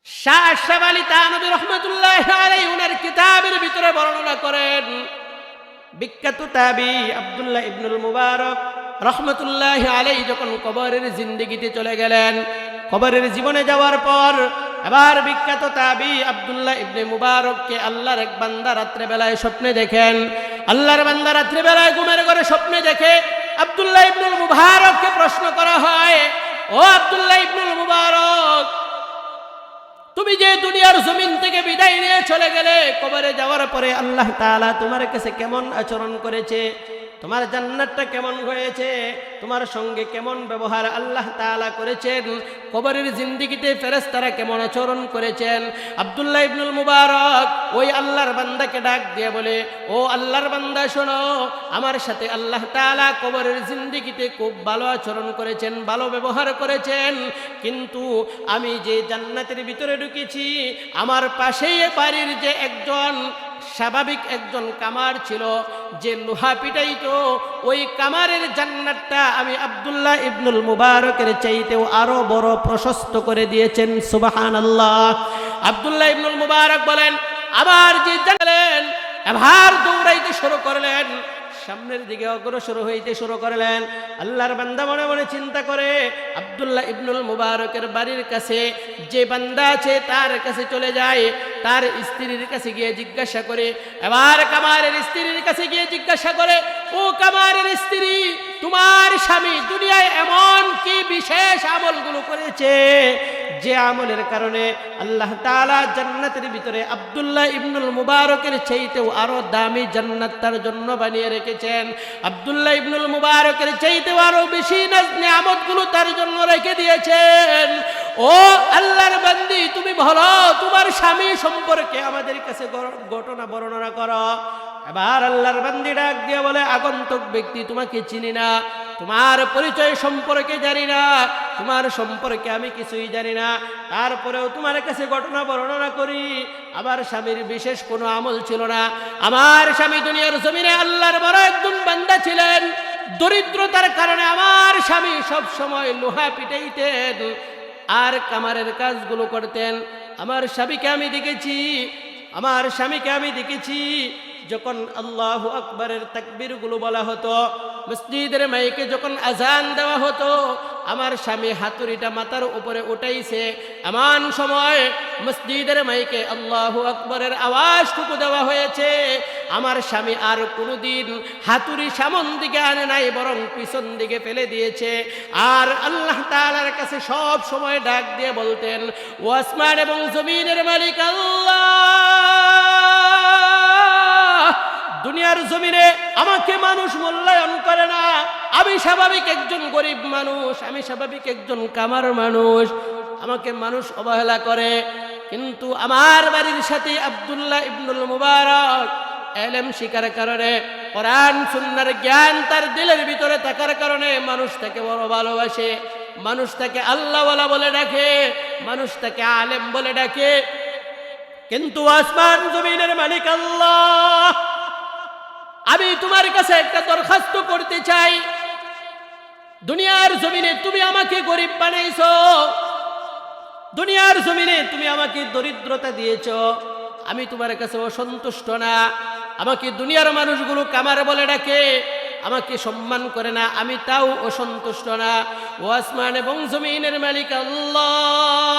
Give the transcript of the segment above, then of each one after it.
শাহ আশরাফ আলী থানভী রহমাতুল্লাহি আলাইহি ওনার কিতাবের ভিতরে বর্ণনা করেন, বিখ্যাত তাবী আব্দুল্লাহ ইবনুল মুবারক রহমাতুল্লাহি আলাইহি যখন কবরের জিন্দেগিতে চলে গেলেন, কবরের জীবনে যাওয়ার পর এবার বিখ্যাত তাবী আব্দুল্লাহ ইবনে মুবারককে আল্লাহর এক বান্দা রাত্রে বেলায় স্বপ্নে দেখেন। আল্লাহর বান্দা রাত্রে বেলায় ঘুমের ঘরে স্বপ্নে দেখে আব্দুল্লাহ ইবনুল মুবারককে প্রশ্ন করা হয়, ও আব্দুল্লাহ ইবনুল মুবারক, তুমি যে দুনিয়ার জমিন থেকে বিদায় নিয়ে চলে গেলে, কবরে যাওয়ার পরে আল্লাহ তাআলা তোমার কাছে কেমন আচরণ করেছে, তোমার জান্নাতটা কেমন হয়েছে, তোমার সঙ্গে কেমন ব্যবহার আল্লাহ তাআলা করেছেন, কবরের জিন্দেগিতে ফেরেশতারা কেমন আচরণ করেছেন। আব্দুল্লাহ ইবনুল মুবারক ওই আল্লাহর বান্দাকে ডাক দিয়ে বলে, ও আল্লাহর বান্দা শোনো, আমার সাথে আল্লাহ তাআলা কবরের জিন্দেগিতে খুব ভালো আচরণ করেছেন, ভালো ব্যবহার করেছেন, কিন্তু আমি যে জান্নাতের ভিতরে ঢুকেছি, আমার পাশেই বাড়ির যে একজন স্বাভাবিক একজন কামার ছিল, যে লোহা পিটাইতো, ওই কামারের জান্নাতটা আমি আব্দুল্লাহ ইবনুল মুবারকের চাইতেও আরো বড় প্রশস্ত করে দিয়েছেন। সুবহানাল্লাহ। আব্দুল্লাহ ইবনুল মুবারক বলেন, আবার যে জানলেন এবার দৌড়াইতে শুরু করলেন, সামনের দিকে অগ্রসর হইতে শুরু করলেন। আল্লাহর বান্দা মনে মনে চিন্তা করে, আব্দুল্লাহ ইবনুল মুবারকের বাড়ির কাছে যে বান্দা আছে তার কাছে চলে যায়, তার স্ত্রীর কাছে গিয়ে জিজ্ঞাসা করে, এবার কামারের স্ত্রীর কাছে গিয়ে জিজ্ঞাসা করে, ও কামারের স্ত্রী, তোমার স্বামী দুনিয়ায় এমন কি বিশেষ আমলগুলো করেছে যে আমলের কারণে আল্লাহ তাআলা জান্নাতের ভিতরে আব্দুল্লাহ ইবনুল মুবারকের চাইতেও আরো দামি জান্নাত তার জন্য বানিয়ে রেখেছেন, আব্দুল্লাহ ইবনুল মুবারকের চাইতেও আরো বেশি নিয়ামতগুলো তার জন্য রেখে দিয়েছেন। ও আল্লাহর বান্দি, তুমি বলো তোমার স্বামী সম্পর্কে আমাদের কাছে ঘটনা বর্ণনা করো। এবার আল্লাহর বান্দি ডাক দিয়ে বলে, আগন্তুক ব্যক্তি, তোমাকে চিনি না, তোমার পরিচয় সম্পর্কে জানি না, তোমার সম্পর্কে আমি কিছুই জানি না, তারপরেও তোমার কাছে ঘটনা বর্ণনা করি। আমার স্বামীর বিশেষ কোনো আমল ছিল না, আমার স্বামী দুনিয়ার জমিনে আল্লাহর বড় একজন বান্দা ছিলেন, দরিদ্রতার কারণে আমার স্বামী সব সময় লোহা পিটাইতেন আর কামারের কাজগুলো করতেন। আমার স্বামীকে আমি দেখেছি যখন আল্লাহু আকবারের তাকবীরগুলো বলা হতো, মসজিদের মাইকে যখন আজান দেওয়া হতো, আমার স্বামী হাতুড়িটা মাথার উপরে উঠাইছে, এমন সময় মসজিদের মাইকে আল্লাহু আকবারের আওয়াজটুকু দেওয়া হয়েছে, আমার স্বামী আর কোনোদিন হাতুড়ি সামন দিকে আনে নাই, বরং পিছন দিকে ফেলে দিয়েছে। আর আল্লাহ তাআলার কাছে সব সময় ডাক দিয়ে বলতেন, ও আসমান এবং জমিনের মালিক আল্লাহ, দুনিয়ার জমিনে আমাকে মানুষ মূল্যায়ন করে না, আমি স্বাভাবিক একজন গরিব মানুষ, আমি স্বাভাবিক একজন কামার মানুষ, আমাকে মানুষ অবহেলা করে, কিন্তু আমার বাড়ির সাথে আব্দুল্লাহ ইবনুল মুবারক ইলম শিখার কারণে, কোরআন সুন্নাহর জ্ঞান তার দিলের ভিতরে থাকার কারণে মানুষ তাকে বড় ভালোবাসে, মানুষ তাকে আল্লাহওয়ালা বলে ডাকে, মানুষ তাকে আলেম বলে ডাকে। কিন্তু আসমান জমিনের মালিক আল্লাহ, আমি তোমার কাছে একটা দরখাস্ত করতে চাই, দুনিয়ার জমিনে তুমি আমাকে গরিব বানাইছো, দুনিয়ার জমিনে তুমি আমাকে দরিদ্রতা দিয়েছো, আমি তোমার কাছে অসন্তুষ্ট না। আমাকে দুনিয়ার মানুষগুলো কামার বলে ডাকে, আমাকে সম্মান করে না, আমি তাও অসন্তুষ্ট না। ও আসমান এবং জমিনের মালিক আল্লাহ,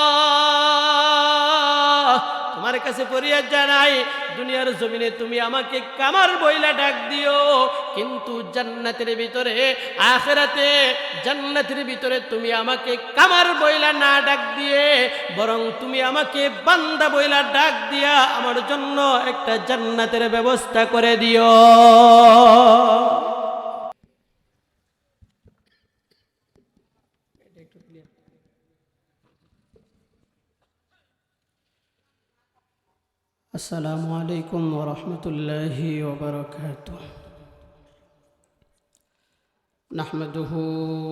তোমার কাছে ফরিয়াদ জানাই, দুনিয়ার জমিনে তুমি আমাকে কামার বইলা ডাক দিও, কিন্তু জান্নাতের ভিতরে, আখিরাতে জান্নাতের ভিতরে তুমি আমাকে কামার বইলা না ডাক দিয়ে, বরং তুমি আমাকে বান্দা বইলা ডাক দিয়া আমার জন্য একটা জান্নাতের ব্যবস্থা করে দিও। আসসালামু আলাইকুম ওয়া রাহমাতুল্লাহি ওয়া বারাকাতুহু। নাহমাদুহু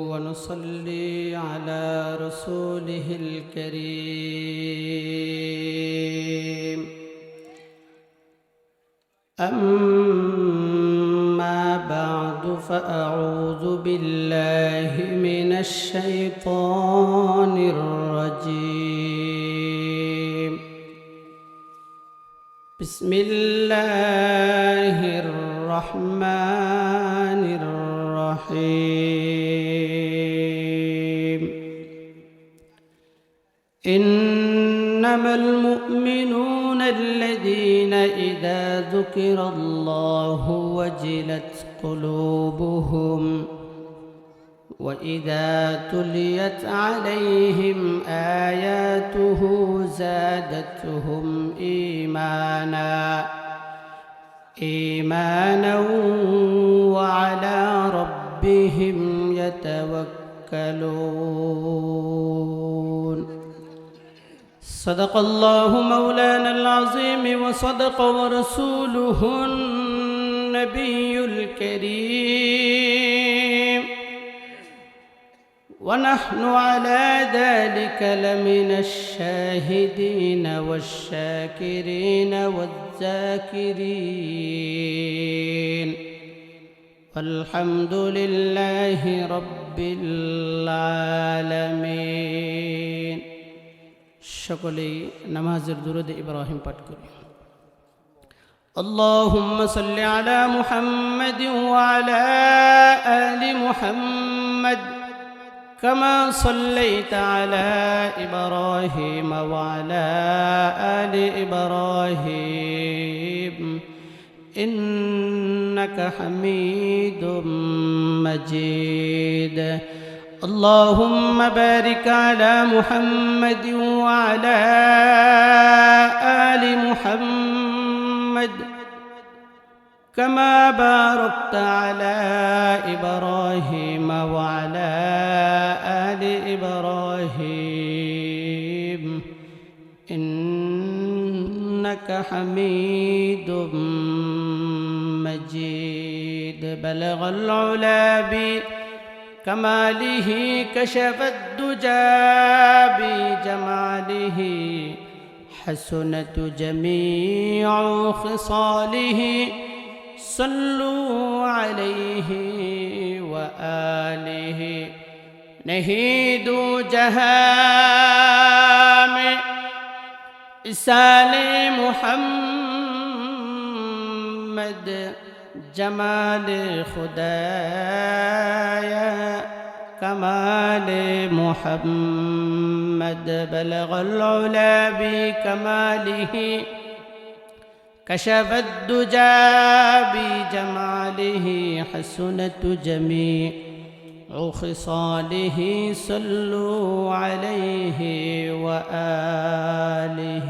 ওয়া নুসাল্লি আলা রাসূলিহিল কারীম। আম্মা বা'দু ফাআউযু বিল্লাহি মিনাশ শাইতানির রাজীম। بسم الله الرحمن الرحيم إنما المؤمنون الذين إذا ذكر الله وجلت قلوبهم وإذا تليت عليهم آياته زادتهم إيمانا وعلى ربهم يتوكلون صدق الله مولانا العظيم وصدق ورسوله النبي الكريم ونحن على ذلك لمن الشاهدين والشاكرين والذاكرين والحمد لله رب العالمين সকলেই নামাজের দুরূদ ইব্রাহিম পাঠ করি اللهم صل على محمد وعلى آل محمد كما صليت على إبراهيم وعلى آل إبراهيم إنك حميد مجيد اللهم بارك على محمد وعلى آل محمد كما باركت على إبراهيم وعلى آل إبراهيم إنك حميد مجيد بلغ العلا بكماله كشف الدجى بجماله حسنت جميع خصاله صلوا عليه وآله نهيد جهام إسال محمد جمال خدايا كمال محمد بلغ العلا بكماله كشف الدجى بجماله حسنت جميع خصاله صلوا عليه وآله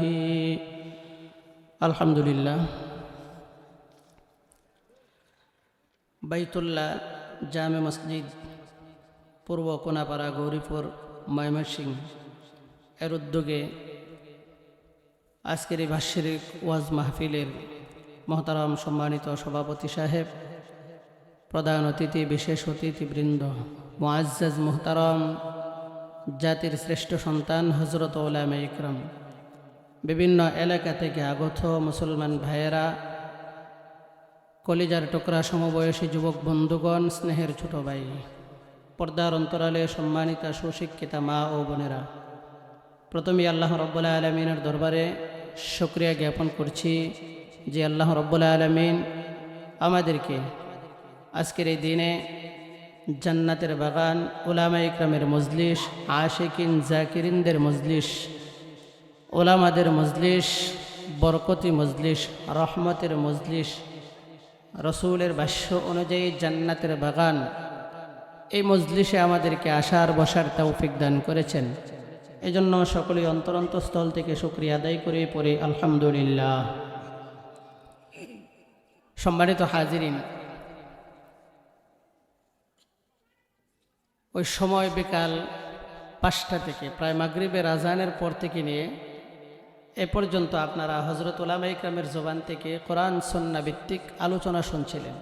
الحمد لله বাইতুল্লাহ জামে মসজিদ পূর্ব কোনাপাড়া গৌরীপুর ময়মনসিংহ এর উদ্যোগে আজকের এই বাৎসরিক ওয়াজ মাহফিলের মহতারাম সম্মানিত সভাপতি সাহেব, প্রধান অতিথি, বিশেষ অতিথিবৃন্দ, মুআজ্জাজ মুহতারাম জাতির শ্রেষ্ঠ সন্তান হযরত উলামা ইকরাম, বিভিন্ন এলাকা থেকে আগত মুসলমান ভাইয়েরা, কলিজার টুকরা সমবয়সী যুবক বন্ধুগণ, স্নেহের ছোট ভাই, পর্দার অন্তরালে সম্মানিতা সুশিক্ষিতা মা ও বোনেরা, প্রথমেই আল্লাহ রাব্বুল আলামিনের দরবারে শুকরিয়া জ্ঞাপন করছি যে আল্লাহ রাব্বুল আলামিন আমাদেরকে আজকের এই দিনে জান্নাতের বাগান, উলামা ইকরামের মজলিস, আশিকিন জাকিরিনদের মজলিস, উলামাদের মজলিস, বরকতি মজলিস, রহমতের মজলিস, রসুলের ভাষ্য অনুযায়ী জান্নাতের বাগান, এই মজলিসে আমাদেরকে আসার বসার তৌফিক দান করেছেন। এজন্য সকলেই অন্তরন্তস্থল থেকে শুকরিয়া আদায় করে পড়ে আলহামদুলিল্লাহ। সম্মানিত হাজিরিন, ওই সময় বিকাল 5টা থেকে প্রায় মাগরিবের আজানের পর থেকে নিয়ে এ পর্যন্ত আপনারা হযরত উলামা ইকরামের জবান থেকে কোরআন সুন্নাহ ভিত্তিক আলোচনা শুনছিলেন।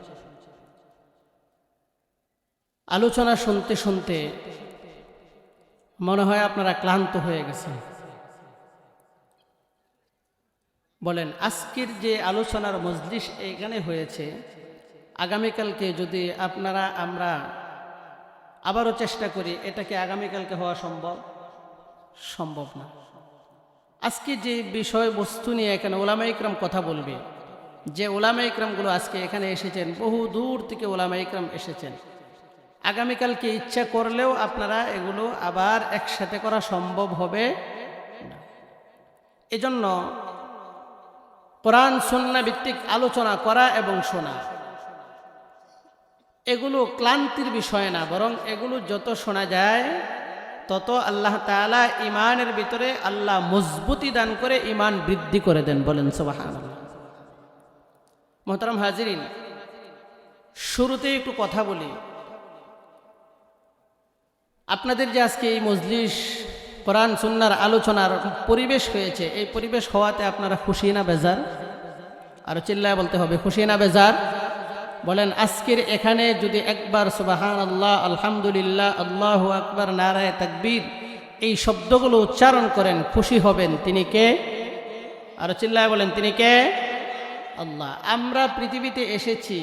আলোচনা শুনতে শুনতে মনে হয় আপনারা ক্লান্ত হয়ে গেছেন। বলেন, আজকের যে আলোচনার মজলিস এখানে হয়েছে, আগামীকালকে যদি আমরা আবারও চেষ্টা করি, এটা কি আগামীকালকে হওয়া সম্ভব? সম্ভব না। আজকে যে বিষয়বস্তু নিয়ে এখানে ওলামা ইকরাম কথা বলবে, যে ওলামা ইকরামগুলো আজকে এখানে এসেছেন, বহু দূর থেকে ওলামা ইকরাম এসেছেন। আগামীকালকে ইচ্ছা করলেও আপনারা এগুলো আবার একসাথে করা সম্ভব হবে না। এজন্য কোরআন সুন্নাহ ভিত্তিক আলোচনা করা এবং শোনা এগুলো ক্লান্তির বিষয় না, বরং এগুলো যত শোনা যায় তত আল্লাহ তাআলা ইমানের ভিতরে আল্লাহ মজবুতি দান করে ইমান বৃদ্ধি করে দেন। বলেন সুবহানাল্লাহ। মোহতারাম হাজিরিন, শুরুতে একটু কথা বলি। আপনাদের যে আজকে এই মজলিস কোরআন সুন্নাহর আলোচনার পরিবেশ হয়েছে, এই পরিবেশ হওয়াতে আপনারা খুশি না বেজার? আরো চিল্লায় বলতে হবে, খুশি না বেজার? বলেন, আজকের এখানে যদি একবার সুবহানাল্লাহ, আলহামদুলিল্লাহ, আল্লাহু আকবার, নারায়ে তাকবীর এই শব্দগুলো উচ্চারণ করেন, খুশি হবেন। তিনি কে? আরো চিল্লায় বলেন, তিনি কে? আল্লাহ। আমরা পৃথিবীতে এসেছি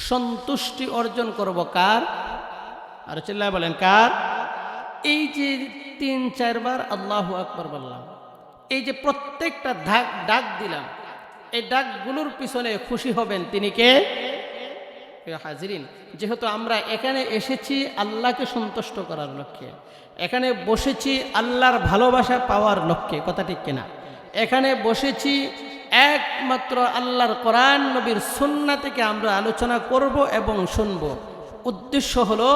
সন্তুষ্টি অর্জন করব কার? আরো চিল্লায় বলেন, কার? এই যে ৩-৪ বার আল্লাহু আকবার বললাম, এই যে প্রত্যেকটা ডাক দিলাম, এই ডাকগুলোর পিছনে খুশি হবেন তিনি কে? হাজিরিন, যেহেতু আমরা এখানে এসেছি আল্লাহকে সন্তুষ্ট করার লক্ষ্যে, এখানে বসেছি আল্লাহর ভালোবাসা পাওয়ার লক্ষ্যে, কথা ঠিক কিনা? এখানে বসেছি একমাত্র আল্লাহর কোরআন নবীর সুন্নাহ থেকে আমরা আলোচনা করব এবং শুনব। উদ্দেশ্য হলো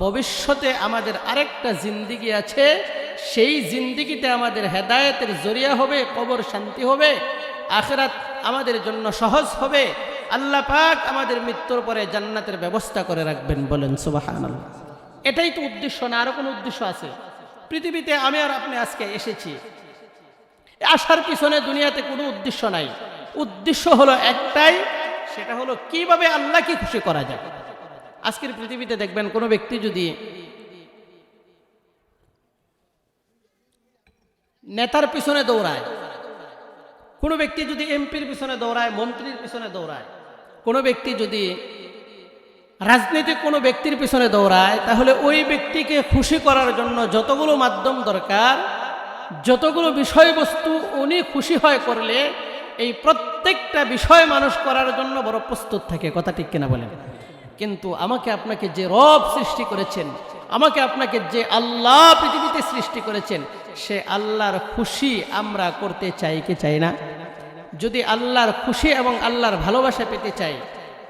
ভবিষ্যতে আমাদের আরেকটা জিন্দিগি আছে, সেই জিন্দিগিতে আমাদের হেদায়েতের জরিয়া হবে, কবর শান্তি হবে, আখিরাত আমাদের জন্য সহজ হবে। আল্লাহ পাক আমাদের মৃত্যুর পরে জান্নাতের ব্যবস্থা করে রাখবেন। বলেন সুবহানাল্লাহ। এটাই তো উদ্দেশ্য, না আরো কোনো উদ্দেশ্য আছে? পৃথিবীতে আমি আর আপনি আজকে এসেছি, আসার পিছনে দুনিয়াতে কোনো উদ্দেশ্য নাই। উদ্দেশ্য হলো একটাই, সেটা হলো কিভাবে আল্লাহকে খুশি করা যায়। আজকের পৃথিবীতে দেখবেন কোনো ব্যক্তি যদি নেতার পিছনে দৌড়ায়, কোনো ব্যক্তি যদি এমপির পিছনে দৌড়ায়, মন্ত্রীর পিছনে দৌড়ায়, কোনো ব্যক্তি যদি রাজনৈতিক কোনো ব্যক্তির পিছনে দৌড়ায়, তাহলে ওই ব্যক্তিকে খুশি করার জন্য যতগুলো মাধ্যম দরকার, যতগুলো বিষয়বস্তু উনি খুশি হয় করলে, এই প্রত্যেকটা বিষয় মানুষ করার জন্য বড় প্রস্তুত থাকে। কথা ঠিক কিনা বলেন? কিন্তু আমাকে আপনাকে যে রব সৃষ্টি করেছেন, আমাকে আপনাকে যে আল্লাহ পৃথিবীতে সৃষ্টি করেছেন, সে আল্লাহর খুশি আমরা করতে চাই কি চাই না? যদি আল্লাহর খুশি এবং আল্লাহর ভালোবাসা পেতে চাই,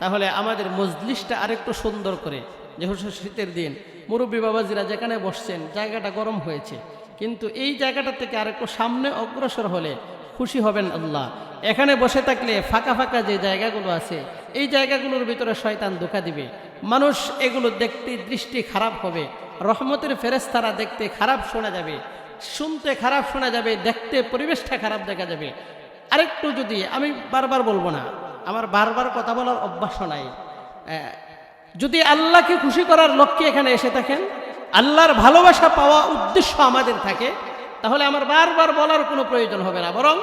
তাহলে আমাদের মজলিসটা আরেকটু সুন্দর করে, যেহেতু শীতের দিন মুরব্বী বাবাজিরা যেখানে বসছেন জায়গাটা গরম হয়েছে, কিন্তু এই জায়গাটা থেকে আরেকটু সামনে অগ্রসর হলে খুশি হবেন আল্লাহ। এখানে বসে থাকলে ফাঁকা ফাঁকা যে জায়গাগুলো আছে, এই জায়গাগুলোর ভিতরে শয়তান ধোঁকা দিবে, মানুষ এগুলো দেখতে দৃষ্টি খারাপ হবে, রহমতের ফেরেশতারা দেখতে খারাপ শোনা যাবে, শুনতে খারাপ শোনা যাবে, দেখতে পরিবেশটা খারাপ দেখা যাবে। আরেকটু যদি, আমি বারবার বলবো না, আমার বারবার কথা বলার অভ্যাস নাই, যদি আল্লাহকে খুশি করার লক্ষ্যে এখানে এসে থাকেন, আল্লাহর ভালোবাসা পাওয়া উদ্দেশ্য আমাদের থাকে, তাহলে আমার বারবার বলার কোনো প্রয়োজন হবে না। বরং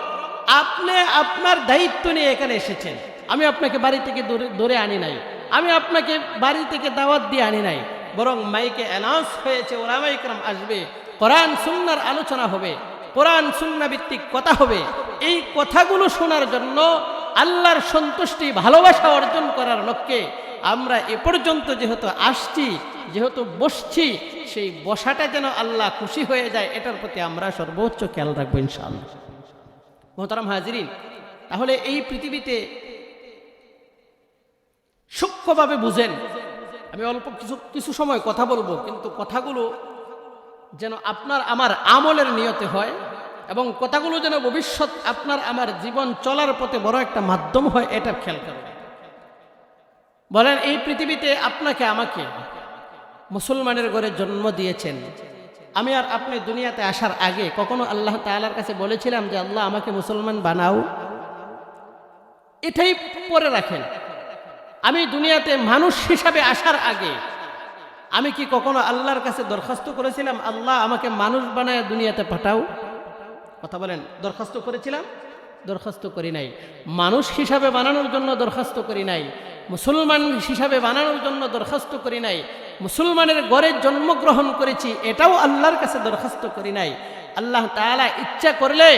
আপনি আপনার দায়িত্ব নিয়ে এখানে এসেছেন। আমি আপনাকে বাড়ি থেকে ধরে আনি নাই, আমি আপনাকে বাড়ি থেকে দাওয়াত দিয়ে আনি নাই, বরং মাইকে অ্যানাউন্স হয়েছে ওলামা ইকরাম আসবে, কোরআন সুন্নাহর আলোচনা হবে, কোরআন সুন্নাহ ভিত্তিক কথা হবে। এই কথাগুলো শোনার জন্য, আল্লাহর সন্তুষ্টি ভালোবাসা অর্জন করার লক্ষ্যে আমরা এ পর্যন্ত যেহেতু আসছি, যেহেতু বসছি, সেই বসাটা যেন আল্লাহ খুশি হয়ে যায়, এটার প্রতি আমরা সর্বোচ্চ খেয়াল রাখবো ইনশাআল্লাহ। মোহতারাম হাজিরিন, তাহলে এই পৃথিবীতে সূক্ষ্মভাবে বুঝেন, আমি অল্প কিছু সময় কথা বলবো, কিন্তু কথাগুলো যেন আপনার আমার আমলের নিয়তে হয়, এবং কথাগুলো যেন ভবিষ্যৎ আপনার আমার জীবন চলার পথে বড় একটা মাধ্যম হয়, এটা খেয়াল করবেন। বলেন, এই পৃথিবীতে আপনাকে আমাকে মুসলমানের ঘরে জন্ম দিয়েছেন। আমি আর আপনি দুনিয়াতে আসার আগে কখনো আল্লাহ তাআলার কাছে বলেছিলাম যে আল্লাহ আমাকে মুসলমান বানাও? এটাই পরে রাখেন। আমি দুনিয়াতে মানুষ হিসাবে আসার আগে আমি কি কখনো আল্লাহর কাছে দরখাস্ত করেছিলাম, আল্লাহ আমাকে মানুষ বানায় দুনিয়াতে পাঠাও? কথা বলেন, দরখাস্ত করেছিলাম? দরখাস্ত করি নাই। মানুষ হিসাবে বানানোর জন্য দরখাস্ত করি নাই, মুসলমান হিসাবে বানানোর জন্য দরখাস্ত করি নাই, মুসলমানের ঘরে জন্মগ্রহণ করেছি এটাও আল্লাহর কাছে দরখাস্ত করি নাই। আল্লাহ তাআলা ইচ্ছা করলে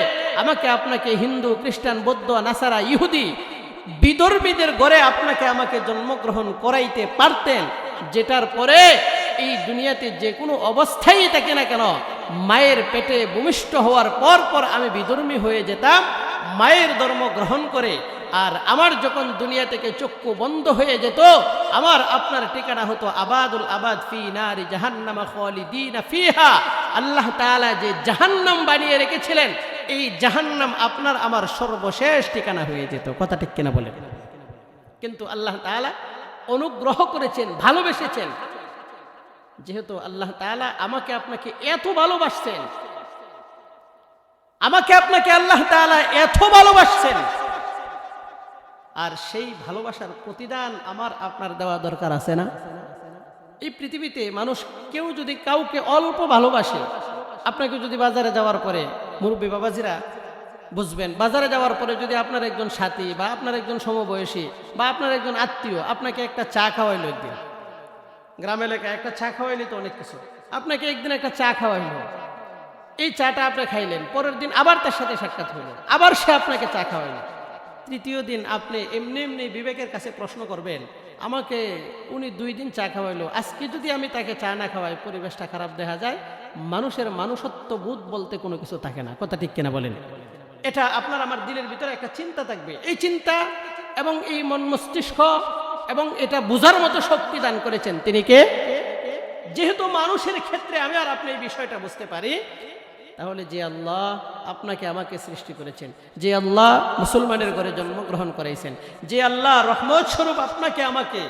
আমাকে আপনাকে হিন্দু, খ্রিস্টান, বৌদ্ধ, নাসারা, ইহুদি বিধর্মীদের ঘরে আপনাকে আমাকে জন্মগ্রহণ করাইতে পারতেন, যেটার পরে এই দুনিয়াতে যে কোনো অবস্থায় থাকে না কেন, মায়ের পেটে ভূমিষ্ঠ হওয়ার পর পর আমি বিধর্মী হয়ে যেতাম মায়ের ধর্ম গ্রহণ করে। আর আমার যখন দুনিয়া থেকে চক্ষু বন্ধ হয়ে যেত, আমার আপনার ঠিকানা হতো আবাদুল আবাদ ফি নারি জাহান্নাম খালিদিনা ফিহা। আল্লাহ তাআলা যে জাহান্নাম বানিয়ে রেখেছিলেন, এই জাহান্নাম আপনার আমার সর্বশেষ ঠিকানা হয়ে যেত। কথা ঠিক কিনা বলেন? কিন্তু আল্লাহ তাআলা অনুগ্রহ করেছেন, ভালোবেসেছেন। যেহেতু আল্লাহ তাআলা আমাকে আপনাকে এত ভালোবাসছেন, আমাকে আপনাকে আল্লাহ তাআলা এত ভালোবাসছেন, আর সেই ভালোবাসার প্রতিদান আমার আপনার দেওয়া দরকার আছে না? এই পৃথিবীতে মানুষ কেউ যদি কাউকে অল্প ভালোবাসে, আপনাকে যদি বাজারে যাওয়ার পরে, মুরব্বী বাবাজিরা বুঝবেন, বাজারে যাওয়ার পরে যদি আপনার একজন সাথী বা আপনার একজন সমবয়সী বা আপনার একজন আত্মীয় আপনাকে একটা চা খাওয়াইলো, একদিন গ্রাম এলাকায় একটা চা খাওয়াইলে তো অনেক কিছু, আপনাকে একদিন একটা চা খাওয়াইলো, এই চাটা আপনি খাইলেন, পরের দিন আবার তার সাথে সাক্ষাৎ হইল, আবার সে আপনাকে চা খাওয়াইল, তৃতীয় দিন আপনি এমনি এমনি বিবেকের কাছে প্রশ্ন করবেন, আমাকে উনি 2 দিন চা খাওয়াইলো, আজকে যদি আমি তাকে চা না খাওয়াই পরিবেশটা খারাপ দেখা যায়। মানুষের মানুষত্ব বোধ বলতে কোনো কিছু থাকে না। কথা ঠিক কিনা বলেন? এটা আপনার আমার দিলের ভিতরে একটা চিন্তা থাকবে। এই চিন্তা এবং এই মন মস্তিষ্ক এবং এটা বোঝার মতো শক্তি দান করেছেন তিনি কে? যেহেতু মানুষের ক্ষেত্রে আমি আর আপনি এই বিষয়টা বুঝতে পারি, তাহলে যে আল্লাহ আপনাকে আমাকে সৃষ্টি করেছেন, যে আল্লাহ মুসলমানের ঘরে জন্মগ্রহণ করাইছেন, যে আল্লাহ রহমত স্বরূপ আপনাকে আমাকে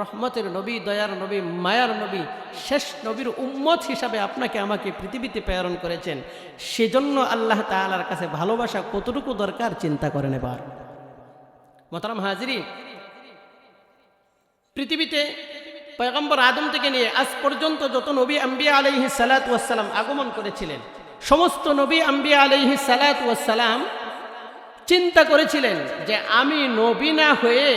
রহমতের নবী, দয়ার নবী, মায়ার নবী, শেষ নবীর উম্মত হিসাবে আপনাকে আমাকে পৃথিবীতে প্রেরণ করেছেন, সেজন্য আল্লাহ তাআলার কাছে ভালোবাসা কতটুকু দরকার চিন্তা করেন এবার। মোহতারাম হাজিরিন, পৃথিবীতে পয়গম্বর আদম থেকে নিয়ে আজ পর্যন্ত যত নবী আম্বিয়া আলাইহিস সালাতু ওয়াস সালাম আগমন করেছিলেন, সমস্ত নবী আম্বিয়া আলাইহিস সালাতু ওয়াস সালাম চিন্তা করেছিলেন যে আমি নবী না হয়ে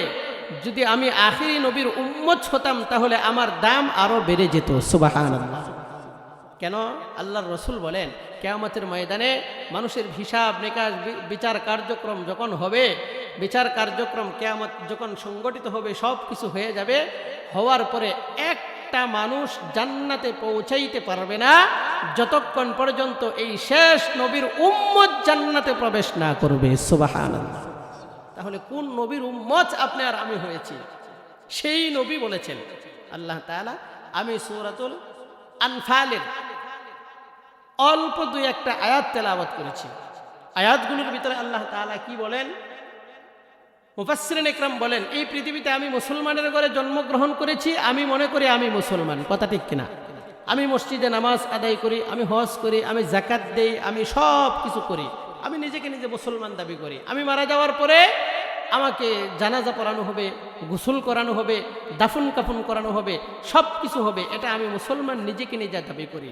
যদি আমি আখিরি নবীর উম্মত হতাম তাহলে আমার দাম আরো বেড়ে যেত। সুবহানাল্লাহ। কেন? আল্লাহর রাসূল বলেন, কিয়ামতের ময়দানে মানুষের হিসাব নিকাশ বিচার কার্যক্রম যখন হবে, বিচার কার্যক্রম কিয়ামত যখন সংগঠিত হবে, সব কিছু হয়ে যাবে, হওয়ার পরে একটা মানুষ জান্নাতে পৌঁছাইতে পারবে না যতক্ষণ পর্যন্ত এই শেষ নবীর উম্মত জান্নাতে প্রবেশ না করবে। সুবহানাল্লাহ। তাহলে কোন নবীর উম্মত আপনি আর আমি হয়েছি? সেই নবী বলেছেন আল্লাহ তাআলা, আমি সূরাতুল আনফালের অল্প 2-1 আয়াত তেলাওয়াত করেছি। আয়াতগুলোর ভিতরে আল্লাহ তাআলা কি বলেন? মুফাসসিরিন ইকরাম বলেন, এই পৃথিবীতে আমি মুসলমানের ঘরে জন্মগ্রহণ করেছি, আমি মনে করি আমি মুসলমান। কথা ঠিক কিনা? আমি মসজিদে নামাজ আদায় করি, আমি হজ করি, আমি যাকাত দেই, আমি সব কিছু করি, আমি নিজেকে নিজে মুসলমান দাবি করি। আমি মারা যাওয়ার পরে আমাকে জানাজা পড়ানো হবে, গোসল করানো হবে, দাফন কাফন করানো হবে, সব কিছু হবে, এটা আমি মুসলমান নিজেকে নিজে দাবি করি।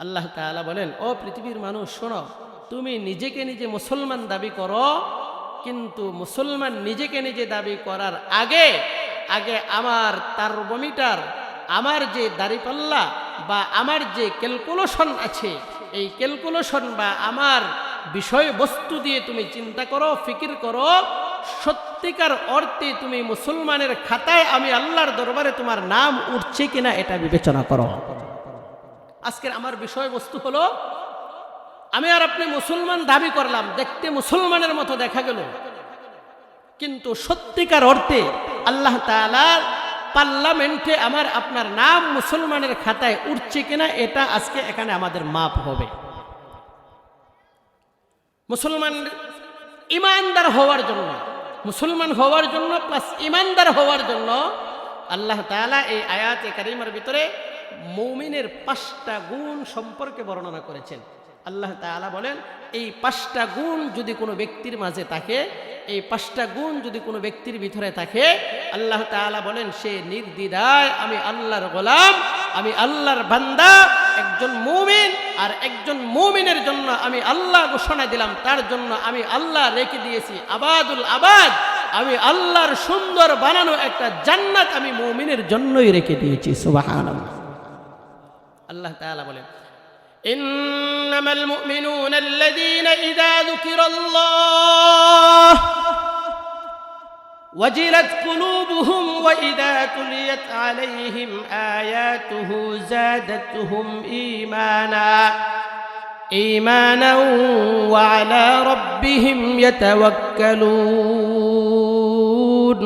আল্লাহ তাআলা বলেন, ও পৃথিবীর মানুষ শোনো, তুমি নিজেকে নিজে মুসলমান দাবি করো, কিন্তু মুসলমান নিজেকে নিজে দাবি করার আগে আগে আমার থার্মোমিটার, আমার যে দাড়িপাল্লা বা আমার যে ক্যালকুলেশন আছে, এই ক্যালকুলেশন বা আমার বিষয়বস্তু দিয়ে তুমি চিন্তা করো, ফিকির করো, সত্যিকার অর্থে তুমি মুসলমানের খাতায় আমি আল্লাহর দরবারে তোমার নাম উঠছে কিনা এটা বিবেচনা করো। আজকের আমার বিষয়বস্তু হলো, আমি আর আপনি মুসলমান দাবি করলাম, দেখতে মুসলমানের মতো দেখা গেল, কিন্তু সত্যিকার অর্থে আল্লাহ তাআলার পার্লামেন্টে আমার আপনার নাম মুসলমানের খাতায় উঠছে কিনা এটা আজকে এখানে আমাদের মাপ হবে। মুসলমান ইমানদার হওয়ার জন্য, মুসলমান হওয়ার জন্য প্লাস ইমানদার হওয়ার জন্য আল্লাহ তাআলা এই আয়াতে কারিমার ভিতরে মুমিনের 5টা গুণ সম্পর্কে বর্ণনা করেছেন। আল্লাহ তাআলা বলেন, এই 5টা গুণ যদি কোনো ব্যক্তির মাঝে থাকে, এই 5টা গুণ যদি কোনো ব্যক্তির ভিতরে থাকে, আল্লাহ তাআলা বলেন সে নির্দ্বিধায় আমি আল্লাহর গোলাম, আমি আল্লাহর বান্দা। একজন মুমিন আর একজন মুমিনের জন্য আমি আল্লাহ ঘোষণা দিলাম, তার জন্য আমি আল্লাহ রেখে দিয়েছি আবাদুল আবাদ, আমি আল্লাহর সুন্দর বানানো একটা জান্নাত আমি মুমিনের জন্যই রেখে দিয়েছি। সুবহানাল্লাহ। আল্লাহ তাআলা বলেন, ইন্নামাল মুমিনুনা আল্লাযীনা ইযা যুকিরাল্লাহ ওয়াজিলাত কুলুবুহুম ওয়া ইযা তুলিয়াত আলাইহিম আয়াতুহু যাদাতুহুম ঈমানা ওয়া আলা রাব্বিহিম ইয়াতাওয়াক্কালুন।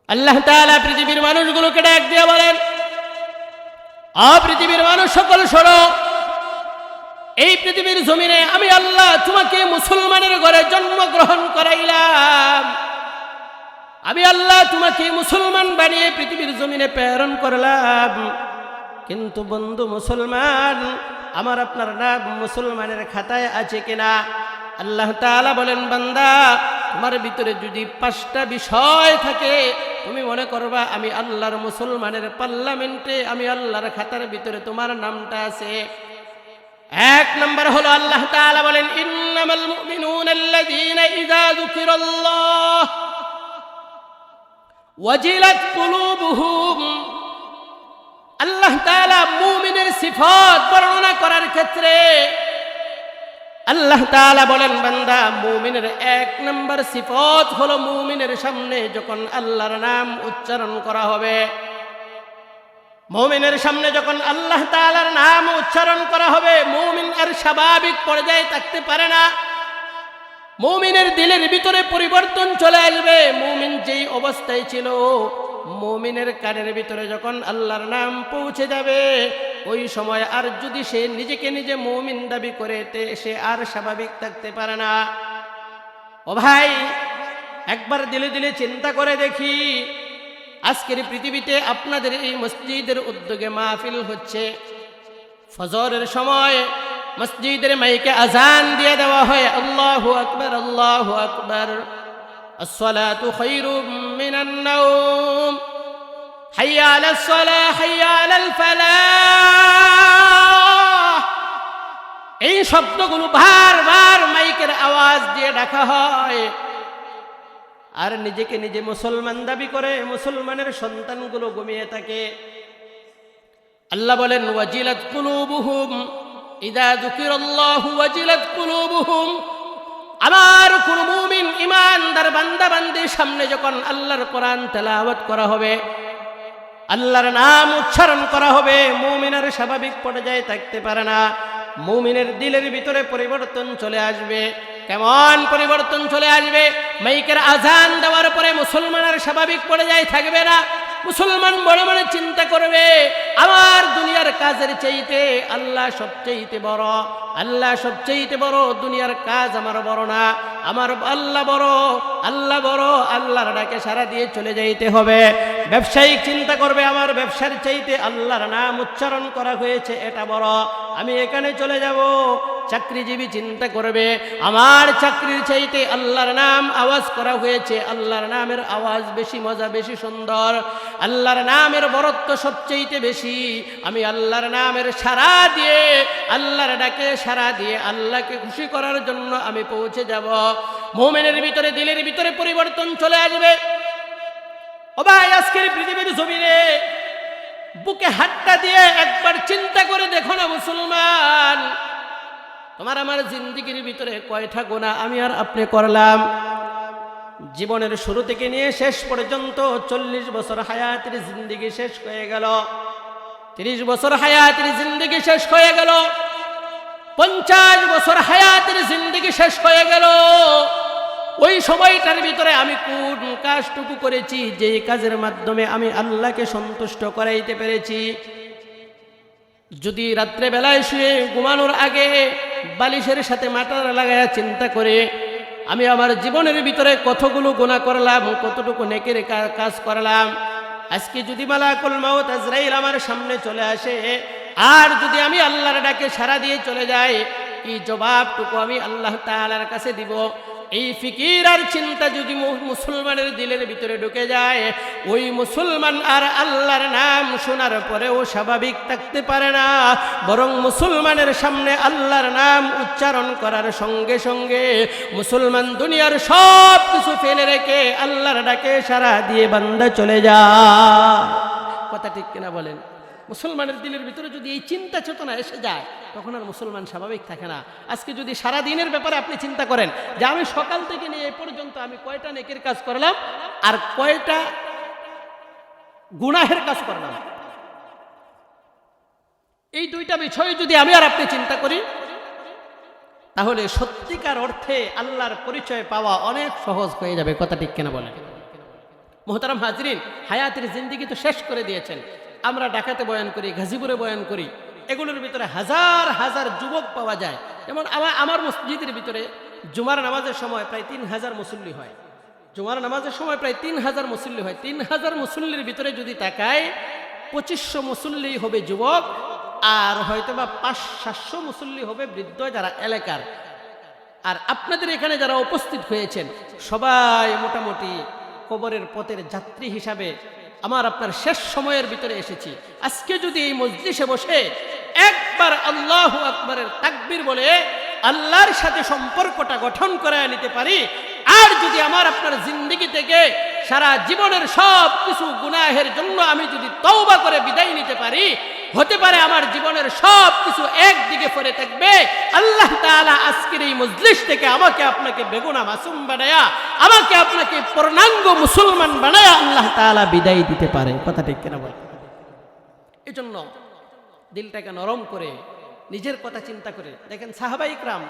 আল্লাহ তাআলা পৃথিবীর মানুষগুলোকে ডাক দিয়ে বলেন, পৃথিবীর মানুষ সকল শোনো, এই পৃথিবীর জমিনে আমি আল্লাহ তোমাকে মুসলমানের ঘরে জন্মগ্রহণ করাইলাম। আমি আল্লাহ তোমাকে মুসলমান বানিয়ে পৃথিবীর জমিনে প্রেরণ করলাম। কিন্তু বন্ধু মুসলমান, আমার আপনার নাম মুসলমানের খাতায় আছে কিনা? আল্লাহ তাআলা বলেন, বান্দা, তোমার ভিতরে যদি 5টা বিষয় থাকে, তুমি মনে করবা আমি আল্লাহর মুসলমানের পার্লামেন্টে, আমি আল্লাহর খাতার ভিতরে তোমার নামটা আছে। 1 নম্বর হলো আল্লাহ তাআলা বলেন, ইন্নামাল মুমিনুনা আল্লাযীনা ইযা যুকিরাল্লাহ ওয়াজিলাত কুলুবুহুম। আল্লাহ তাআলা মুমিনের সিফাত বর্ণনা করার ক্ষেত্রে আল্লাহ তাআলা বলেন, বান্দা, মুমিনের 1 নম্বর সিফাত হলো মুমিনের সামনে যখন আল্লাহর নাম উচ্চারণ করা হবে, মুমিনের সামনে যখন আল্লাহ তাআলার নাম উচ্চারণ করা হবে, মুমিন আর স্বাভাবিক পর্যায়ে থাকতে পারে না। মুমিনের দিলের ভিতরে পরিবর্তন চলে আসবে। মুমিন যেই অবস্থায় ছিল, মুমিনের কানের ভিতরে যখন আল্লাহর নাম পৌঁছে যাবে, ওই সময় আর যদি সে নিজেকে নিজে মুমিন দাবি করে, সে আর স্বাভাবিক থাকতে পারে না। ও ভাই, একবার দিলে দিলে চিন্তা করে দেখি, আজকের পৃথিবীতে আপনাদের এই মসজিদের উদ্যোগে মাহফিল হচ্ছে, ফজরের সময় মসজিদের মাইকে আজান দিয়ে দেওয়া হয়, আল্লাহু আকবার, আল্লাহু আকবার, আসসালাতু খায়রুম মিনান নাওম, হাইয়া আলাস সালাহ, হাইয়া আলাল ফালাহ। এই শব্দগুলো বারবার মাইকের আওয়াজ দিয়ে ডাকা হয়, আর নিজেকে নিজে মুসলমান দাবি করে মুসলমানের সন্তানগুলো ঘুমিয়ে থাকে। আল্লাহ বলেন, ওয়াজিলাত কুলুবুহুম ইযা যুকিরাল্লাহু ওয়াজিলাত কুলুবুহুম। আমার কোন মুমিন ঈমানদার বান্দা বান্দির সামনে যখন আল্লাহর কোরআন তেলাওয়াত করা হবে, আল্লাহর নাম উচ্চারণ করা হবে, মুমিনের স্বাভাবিক পর্যায়ে থাকতে পারে না। মুমিনের দিলের ভিতরে পরিবর্তন চলে আসবে। কেমন পরিবর্তন চলে আসবে? মাইকের আজান দেওয়ার পরে মুসলমানের স্বাভাবিক পর্যায়ে থাকবে না। মুসলমান মনে মনে চিন্তা করবে, আমার দুনিয়ার কাজের চাইতে আল্লাহ সবচেয়ে বড়, আল্লাহ সবচেয়ে বড়, দুনিয়ার কাজ আমার বড় না, আমার আল্লাহ বড়, আল্লাহ বড়। আল্লাহর ডাকে সারা দিয়ে চলে যাইতে হবে। ব্যবসায়িক চিন্তা করবে, আমার ব্যবসার চাইতে আল্লাহর নাম উচ্চারণ করা হয়েছে এটা বড়, আমি এখানে চলে যাব। চাকরিজীবী চিন্তা করবে, আমার চাকরির চাইতে আল্লাহর নাম আওয়াজ করা হয়েছে, আল্লাহর নামের আওয়াজ বেশি মজা, বেশি সুন্দর, আল্লাহর নামের বরত্ব সবচেয়ে বেশি, আমি আল্লাহর নামের সাড়া দিয়ে, আল্লাহর ডাকে সাড়া দিয়ে আল্লাহকে খুশি করার জন্য আমি পৌঁছে যাব। মুমিনের ভিতরে, দিলের ভিতরে পরিবর্তন চলে আসবে। ও ভাই, আজকের পৃথিবীর জমিনে বুকে হাতটা দিয়ে একবার চিন্তা করে দেখো না মুসলমান, তোমার আমার জিন্দেগির ভিতরে কয়টা গুনাহ আমি আর আপনি করলাম? জীবনের শুরু থেকে নিয়ে শেষ পর্যন্ত 40 বছর হায়াতের জিন্দেগি শেষ হয়ে গেল, 30 বছর হায়াতের জিন্দেগি শেষ হয়ে গেল, 50 বছর হায়াতের জিন্দেগি শেষ হয়ে গেল। ওই সময়টার ভিতরে আমি কোন কাজটুকু করেছি যে কাজের মাধ্যমে আমি আল্লাহকে সন্তুষ্ট করাইতে পেরেছি? যদি রাত্রে বেলায় শুয়ে ঘুমানোর আগে বালিশের সাথে মাথা লাগায়া চিন্তা করে আমি আমার জীবনের ভিতরে কতগুলো গুনাহ করলাম, কতটুকু নেকের কাজ করলাম, আজকে যদি মালাকুল মাউত আজরাইল আমার সামনে চলে আসে আর যদি আমি আল্লাহর ডাকে সাড়া দিয়ে চলে যাই, কি জবাবটুকু আমি আল্লাহ তাআলার কাছে দিব? এই ফিকির আর চিন্তা যদি মুসলমানের দিলের ভিতরে ঢুকে যায়, ওই মুসলমান আর আল্লাহর নাম শোনার পরেও স্বাভাবিক থাকতে পারে না, বরং মুসলমানের সামনে আল্লাহর নাম উচ্চারণ করার সঙ্গে সঙ্গে মুসলমান দুনিয়ার সব কিছু ফেলে রেখে আল্লাহর ডাকে সাড়া দিয়ে বান্দা চলে যায়। কথা ঠিক কিনা বলেন? মুসলমানের দিলের ভিতরে যদি এই চিন্তা চেতনা এসে যায়, তখন আর মুসলমান স্বাভাবিক থাকে না। আজকে যদি সারা দিনের ব্যাপারে আপনি চিন্তা করেন যে আমি সকাল থেকে নিয়ে এই পর্যন্ত আমি কয়টা নেকির কাজ করলাম আর কয়টা গুনাহের কাজ করলাম, এই দুইটা বিষয় যদি আমি আর আপনি চিন্তা করি, তাহলে সত্যিকার অর্থে আল্লাহর পরিচয় পাওয়া অনেক সহজ হয়ে যাবে। কথা ঠিক কেনা বলেন? মোহতারাম হাজরিন, হায়াতের জিন্দেগি তো শেষ করে দিয়েছেন। আমরা ঢাকাতে বয়ান করি, গাজীপুরে বয়ান করি, এগুলোর ভিতরে হাজার হাজার যুবক পাওয়া যায়। যেমন আমার মসজিদের ভিতরে জুমার নামাজের সময় প্রায় 3000 মুসল্লি হয়। জুমার নামাজের সময় প্রায় 3000 মুসল্লি হয়। 3000 মুসল্লির ভিতরে যদি তাকায়, 2500 মুসল্লি হবে যুবক, আর হয়তো বা 500-700 মুসল্লি হবে বৃদ্ধ যারা এলাকার। আর আপনাদের এখানে যারা উপস্থিত হয়েছেন সবাই মোটামুটি কবরের পথের যাত্রী হিসাবে আমার আপনার শেষ সময়ের ভিতরে এসেছি। আজকে যদি এই মজলিসে বসে একবার আল্লাহু আকবারের তাকবীর বলে আল্লাহর সাথে সম্পর্কটা গঠন করে নিতে পারি, আর যদি আমার আপনার জিন্দেগি থেকে সারা জীবনের সব কিছু গুনাহের জন্য আমি যদি তওবা করে বিদায় নিতে পারি, হতে পারে আমার জীবনের সব কিছু একদিকে পড়ে থাকবে। আল্লাহ তাআলা আজকের এই মজলিস থেকে আমাকে আপনাকে বেগুনা মাসুম বানায়া, আমাকে আপনাকে পূর্ণাঙ্গ মুসলমান বানায়া আল্লাহ তাআলা বিদায় দিতে পারে। কথা ঠিক কিনা বল? এজন্য দিলটাকে নরম করে নিজের কথা চিন্তা করে দেখেন, সাহাবায়ে ইকরাম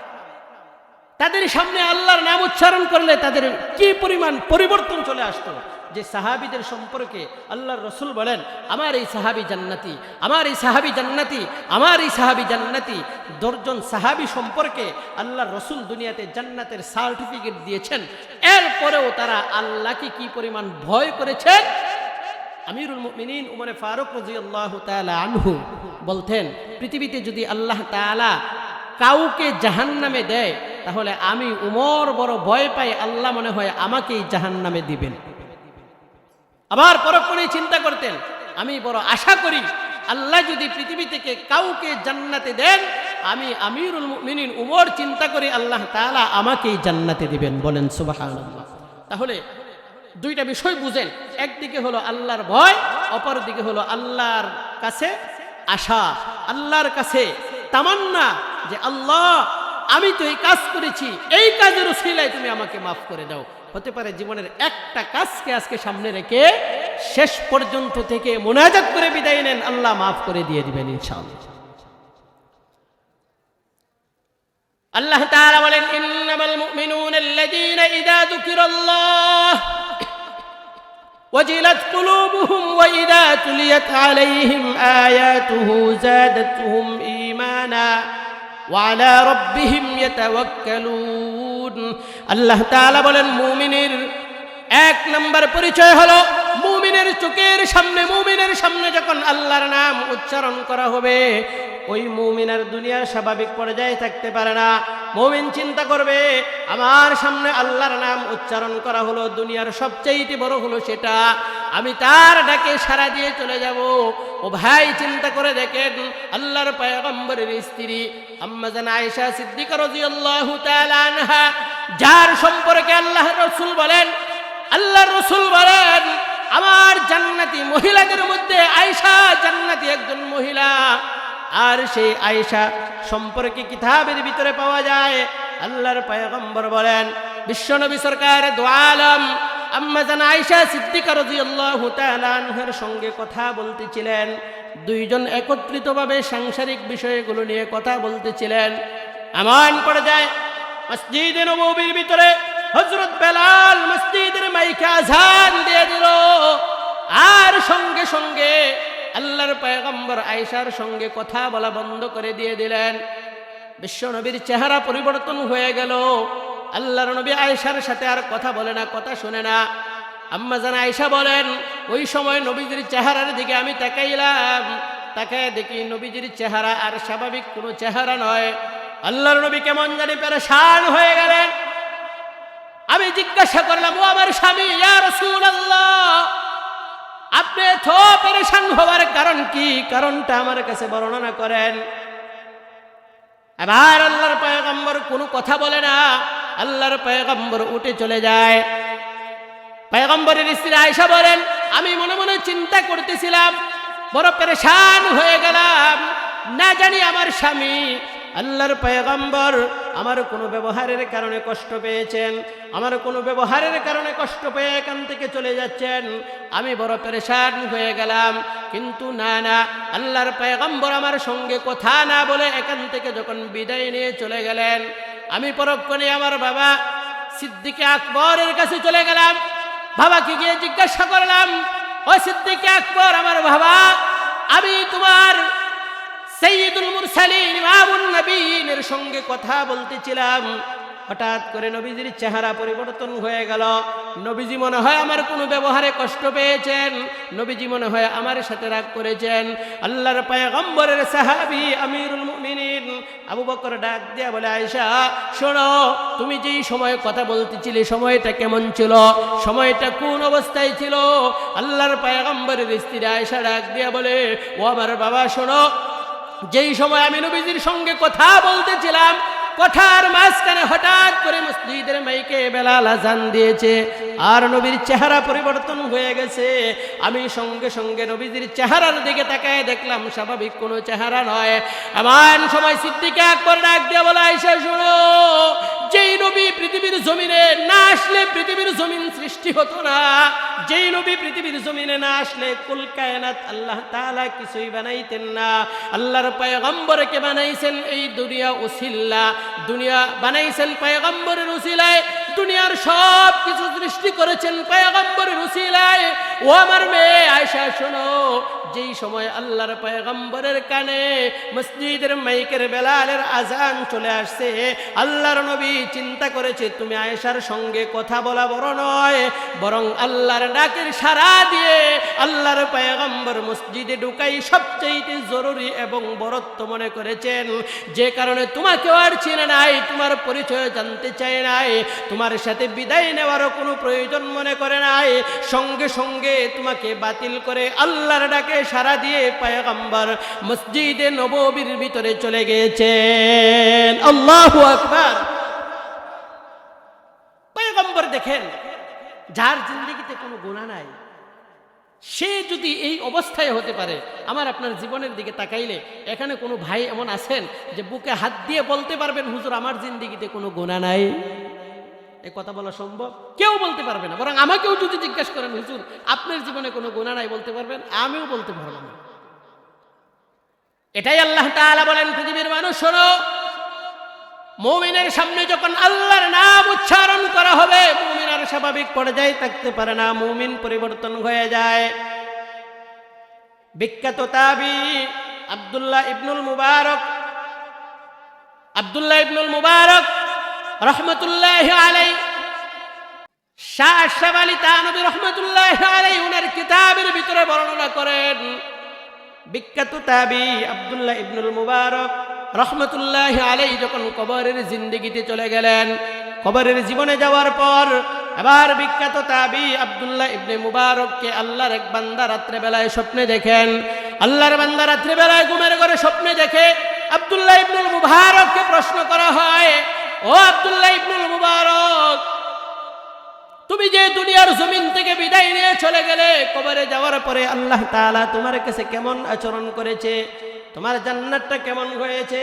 তাদের সামনে আল্লাহর নাম উচ্চারণ করলে তাদের কি পরিমাণ পরিবর্তন চলে আসতো। যে সাহাবীদের সম্পর্কে আল্লাহর রাসূল বলেন, আমার এই সাহাবী জান্নাতি, আমার এই সাহাবী জান্নাতি, আমার এই সাহাবী জান্নাতি। 10 জন সাহাবী সম্পর্কে আল্লাহর রাসূল দুনিয়াতে জান্নাতের সার্টিফিকেট দিয়েছেন। এরপরেও তারা আল্লাহকে কি পরিমাণ ভয় করেছেন। আমিরুল মুমিনিন উমর ফারুক রাদিয়াল্লাহু তাআলা আনহু বলতেন, পৃথিবীতে যদি আল্লাহ তাআলা কাউকে জাহান্নামে দেয়, তাহলে আমি উমর বড় ভয় পাই, আল্লাহ মনে হয় আমাকেই জাহান্নামে দিবেন। আবার পরক্ষণেই চিন্তা করতেন, আমি বড় আশা করি আল্লাহ যদি পৃথিবী থেকে কাউকে জান্নাতে দেন, আমি আমিরুল মুমিনিন উমর চিন্তা করি আল্লাহ তাআলা আমাকেই জান্নাতে দিবেন। বলেন সুবহানাল্লাহ। তাহলে দুইটা বিষয় বুঝেন, একদিকে হলো আল্লাহর ভয়, অপর দিকে হলো আল্লাহর কাছে আশা, আল্লাহর কাছে তামান্না যে আল্লাহ আমি তো এই কাজ করেছি, এই কাজের উসিলায় তুমি আমাকে মাফ করে দাও। হতে পারে জীবনের একটা কাজকে আজকে সামনে রেখে শেষ পর্যন্ত থেকে মুনাজাত করে বিদায় নেন, আল্লাহ মাফ করে দিয়ে দিবেন ইনশাআল্লাহ। আল্লাহ তাআলা বলেন, ইন্নামাল মুমিনুনা আল্লাযীনা ইযা যুকিরাল্লাহ ওয়াজিলাত কুলুবুহুম ওয়া ইযা তুলিয়াত আলাইহিম আয়াতুহু যাদাতুহুম ঈমানা ওয়া আলা রাব্বিহিম ইয়াতাওয়াক্কালুন। আল্লাহ তাআলা বলেন, মুমিনের 1 নম্বর পরিচয় হলো মুমিনের চোখের সামনে, মুমিনের সামনে যখন আল্লাহর নাম উচ্চারণ করা হবে, ওই মুমিনের দুনিয়ার স্বাভাবিক পর্যায়ে থাকতে পারে না। মুমিন চিন্তা করবে, আমার সামনে আল্লাহর নাম উচ্চারণ করা হলো, দুনিয়ার সবচেয়ে বড় হলো সেটা, আমি তার ডাকে সাড়া দিয়ে চলে যাব। ও ভাই চিন্তা করে দেখেন, আল্লাহর পয়গম্বরের স্ত্রী আম্মা জান আয়েশা সিদ্দিকা রাদিয়াল্লাহু তাআলা আনহা, যার সম্পর্কে আল্লাহর রাসূল বলেন, আল্লাহর রাসূল বলেন আমার জান্নাতি মহিলাদের মধ্যে আয়েশা জান্নাতি একজন মহিলা। আর সেই আয়েশা সম্পর্কে কিতাবের ভিতরে পাওয়া যায়, আল্লাহর পয়গম্বর বলেন, বিশ্বনবী সরকার দু আলম আম্মা জান আয়েশা সিদ্দিকা রাদিয়াল্লাহু তাআলা আনহার সঙ্গে কথা বলতেছিলেন। দুইজন একত্রিতভাবে সাংসারিক বিষয়গুলো নিয়ে কথা বলতেছিলেন। এমন পর্যায়ে মসজিদে নববীর ভিতরে হযরত বেলাল মসজিদের মাইকে আযান দিয়ে দিল, আর সঙ্গে সঙ্গে আল্লাহর পয়গম্বর আয়েশার সঙ্গে কথা বলা বন্ধ করে দিয়ে দিলেন। বিশ্বনবীর চেহারা পরিবর্তন হয়ে গেল। আল্লাহর নবী আয়েশার সাথে আর কথা বলে না, কথা শুনে না। আম্মা জান আয়েশা বলেন, ওই সময় নবীজির চেহারার দিকে আমি তাকাইলাম, তাকায় দেখি নবীজির চেহারা আর স্বাভাবিক কোনো চেহারা নয়। আল্লাহর নবী কেমন জানি পেরেশান হয়ে গেলেন। আমি জিজ্ঞাসা করলাম, ও আমার স্বামী, ইয়া রাসূলুল্লাহ, আপনি এত পেরেশান হওয়ার কারণ কি? কারণটা আমার কাছে বর্ণনা করেন। এবার আল্লাহর পয়গম্বর কোনো কথা বলে না। আল্লাহর পয়গম্বর উঠে চলে যায়। পয়গম্বরের স্ত্রী আয়েশা বলেন, আমি মনে মনে চিন্তা করতেছিলাম, বড় পেরেশান হয়ে গেলাম, না জানি আমার স্বামী আল্লাহর পয়গম্বর আমার কোনো ব্যবহারের কারণে কষ্ট পেয়েছেন, আমার কোনো ব্যবহারের কারণে কষ্ট পেয়ে এখান থেকে চলে যাচ্ছেন। আমি বড় পেরেশান হয়ে গেলাম, কিন্তু না না, আল্লাহর পয়গম্বর আমার সঙ্গে কথা না বলে এখান থেকে যখন বিদায় নিয়ে চলে গেলেন, আমি পরক্ষণে আমার বাবা সিদ্দিকে আকবরের কাছে চলে গেলাম। বাবাকে গিয়ে জিজ্ঞাসা করলাম, ও সিদ্দিকে আকবর, আমার বাবা, আমি তোমার সাইয়্যিদুল মুরসালিন ইমামুন নবীনের সঙ্গে কথা বলতেছিলাম, হঠাৎ করে নবীজির চেহারা পরিবর্তন হয়ে গেল। নবীজি মনে হয় আমার কোনো ব্যবহারে কষ্ট পেয়েছেন, নবীজি মনে হয় আমার সাথে রাগ করেছেন। আল্লাহর পয়গম্বরের সাহাবী আমিরুল মুমিনিন আবু বকর ডাক দিয়া বলে, আয়েশা শোনো, তুমি যেই সময় কথা বলতেছিলে সময়টা কেমন ছিল, সময়টা কোন অবস্থায় ছিল? আল্লাহর পয়গম্বরের স্ত্রী আয়েশা ডাক দিয়া বলে, ও আমার বাবা শোনো, যেই সময় আমি নবীজির সঙ্গে কথা বলতেছিলাম, কথার মাঝখানে হঠাৎ করে মসজিদের মাইকে বেলাল আযান দিয়েছে, আর নবীর চেহারা পরিবর্তন হয়ে গেছে। আমি সঙ্গে সঙ্গে নবীজির চেহারার দিকে তাকায় দেখলাম স্বাভাবিক কোনো চেহারা নয়। এমন সময় সিদ্দিক আকবর ডাক দিয়ে বলে, আয়েশা শোনো, যেই নবী পৃথিবীর জমিনে না আসলে পৃথিবীর জমিন সৃষ্টি হতো না, যেই নবী পৃথিবীর জমিনে না আসলে কুল কায়নাত আল্লাহ তাআলা কিছুই বানাইতেন না। আল্লাহর পয়গম্বরকে বানাইছেন এই দুনিয়া উসিলা, দুনিয়া বানাইছেন পয়গম্বরের উসিলায়, দুনিয়ার সব কিছু সৃষ্টি করেছেন পয়গম্বরের উসিলায়। ও আমার মেয়ে আয়েশা শোনো, যেই সময় আল্লাহর পয়গম্বরের কানে মসজিদের মাইকের বেলালের আজান চলে আসছে, আল্লাহর নবী চিন্তা করেছে তুমি আয়েশার সঙ্গে কথা বলা বড় নয়, বরং আল্লাহর ডাকের সাড়া দিয়ে আল্লাহর পয়গম্বর মসজিদে ঢুকাই সবচেয়ে জরুরি এবং বরত্ব মনে করেছেন, যে কারণে তোমাকে আর চিনে নাই, তোমার পরিচয় জানতে চায় নাই, তোমার সাথে বিদায় নেওয়ারও কোনো প্রয়োজন মনে করে নাই, সঙ্গে সঙ্গে তোমাকে বাতিল করে আল্লাহর ডাকে সাড়া দিয়ে পয়গম্বর মসজিদে নববীর ভিতরে চলে গিয়েছেন। আল্লাহু আকবার। পয়গম্বর দেখেন, যার জিন্দেগিতে কোনো গুনাহ নাই, সে যদি এই অবস্থায় হতে পারে, আমার আপনার জীবনের দিকে তাকাইলে এখানে কোনো ভাই এমন আছেন যে বুকে হাত দিয়ে বলতে পারবেন, হুজুর আমার জিন্দেগিতে কোনো গুনাহ নাই? এই কথা বলা সম্ভব? কেউ বলতে পারবে না। বরং আমাকেও যদি জিজ্ঞাসা করেন, হুজুর আপনার জীবনে কোনো গুনাহ নাই, বলতে পারবেন? আমিও বলতে পারবো না। এটাই আল্লাহ তাআলা বলেন, পৃথিবীর মানুষ শোনো, মুমিনের সামনে যখন আল্লাহর নাম উচ্চারণ করা হবে, মুমিন আর স্বাভাবিক পর্যায়ে থাকতে পারে না, মুমিন পরিবর্তন হয়ে যায়। বিখ্যাত তাবী আব্দুল্লাহ ইবনুল মুবারক রহমতুল্লাহি আলাইহি, শাহ আশরাফ আলী থানভী রহমতুল্লাহি আলাইহি ওনার কিতাবের ভিতরে বর্ণনা করেন, বিখ্যাত তাবী আব্দুল্লাহ ইবনুল মুবারক রহমতুল্লাহি আলাইহি যখন কবরের জিন্দেগিতে চলে গেলেন, কবরের জীবনে যাওয়ার পর এবার বিখ্যাত তাবী আব্দুল্লাহ ইবনে মুবারককে আল্লাহর এক বান্দা রাত্রে বেলায় স্বপ্নে দেখেন। আল্লাহর বান্দা রাত্রে বেলায় ঘুমের ঘরে স্বপ্নে দেখে আব্দুল্লাহ ইবনুল মুবারককে প্রশ্ন করা হয়, ও আব্দুল্লাহ ইবনুল মুবারক, তুমি যে দুনিয়ার জমিন থেকে বিদায় নিয়ে চলে গেলে, কবরে যাওয়ার পরে আল্লাহ তাআলা তোমার কাছে কেমন আচরণ করেছে, তোমার জান্নাতটা কেমন হয়েছে,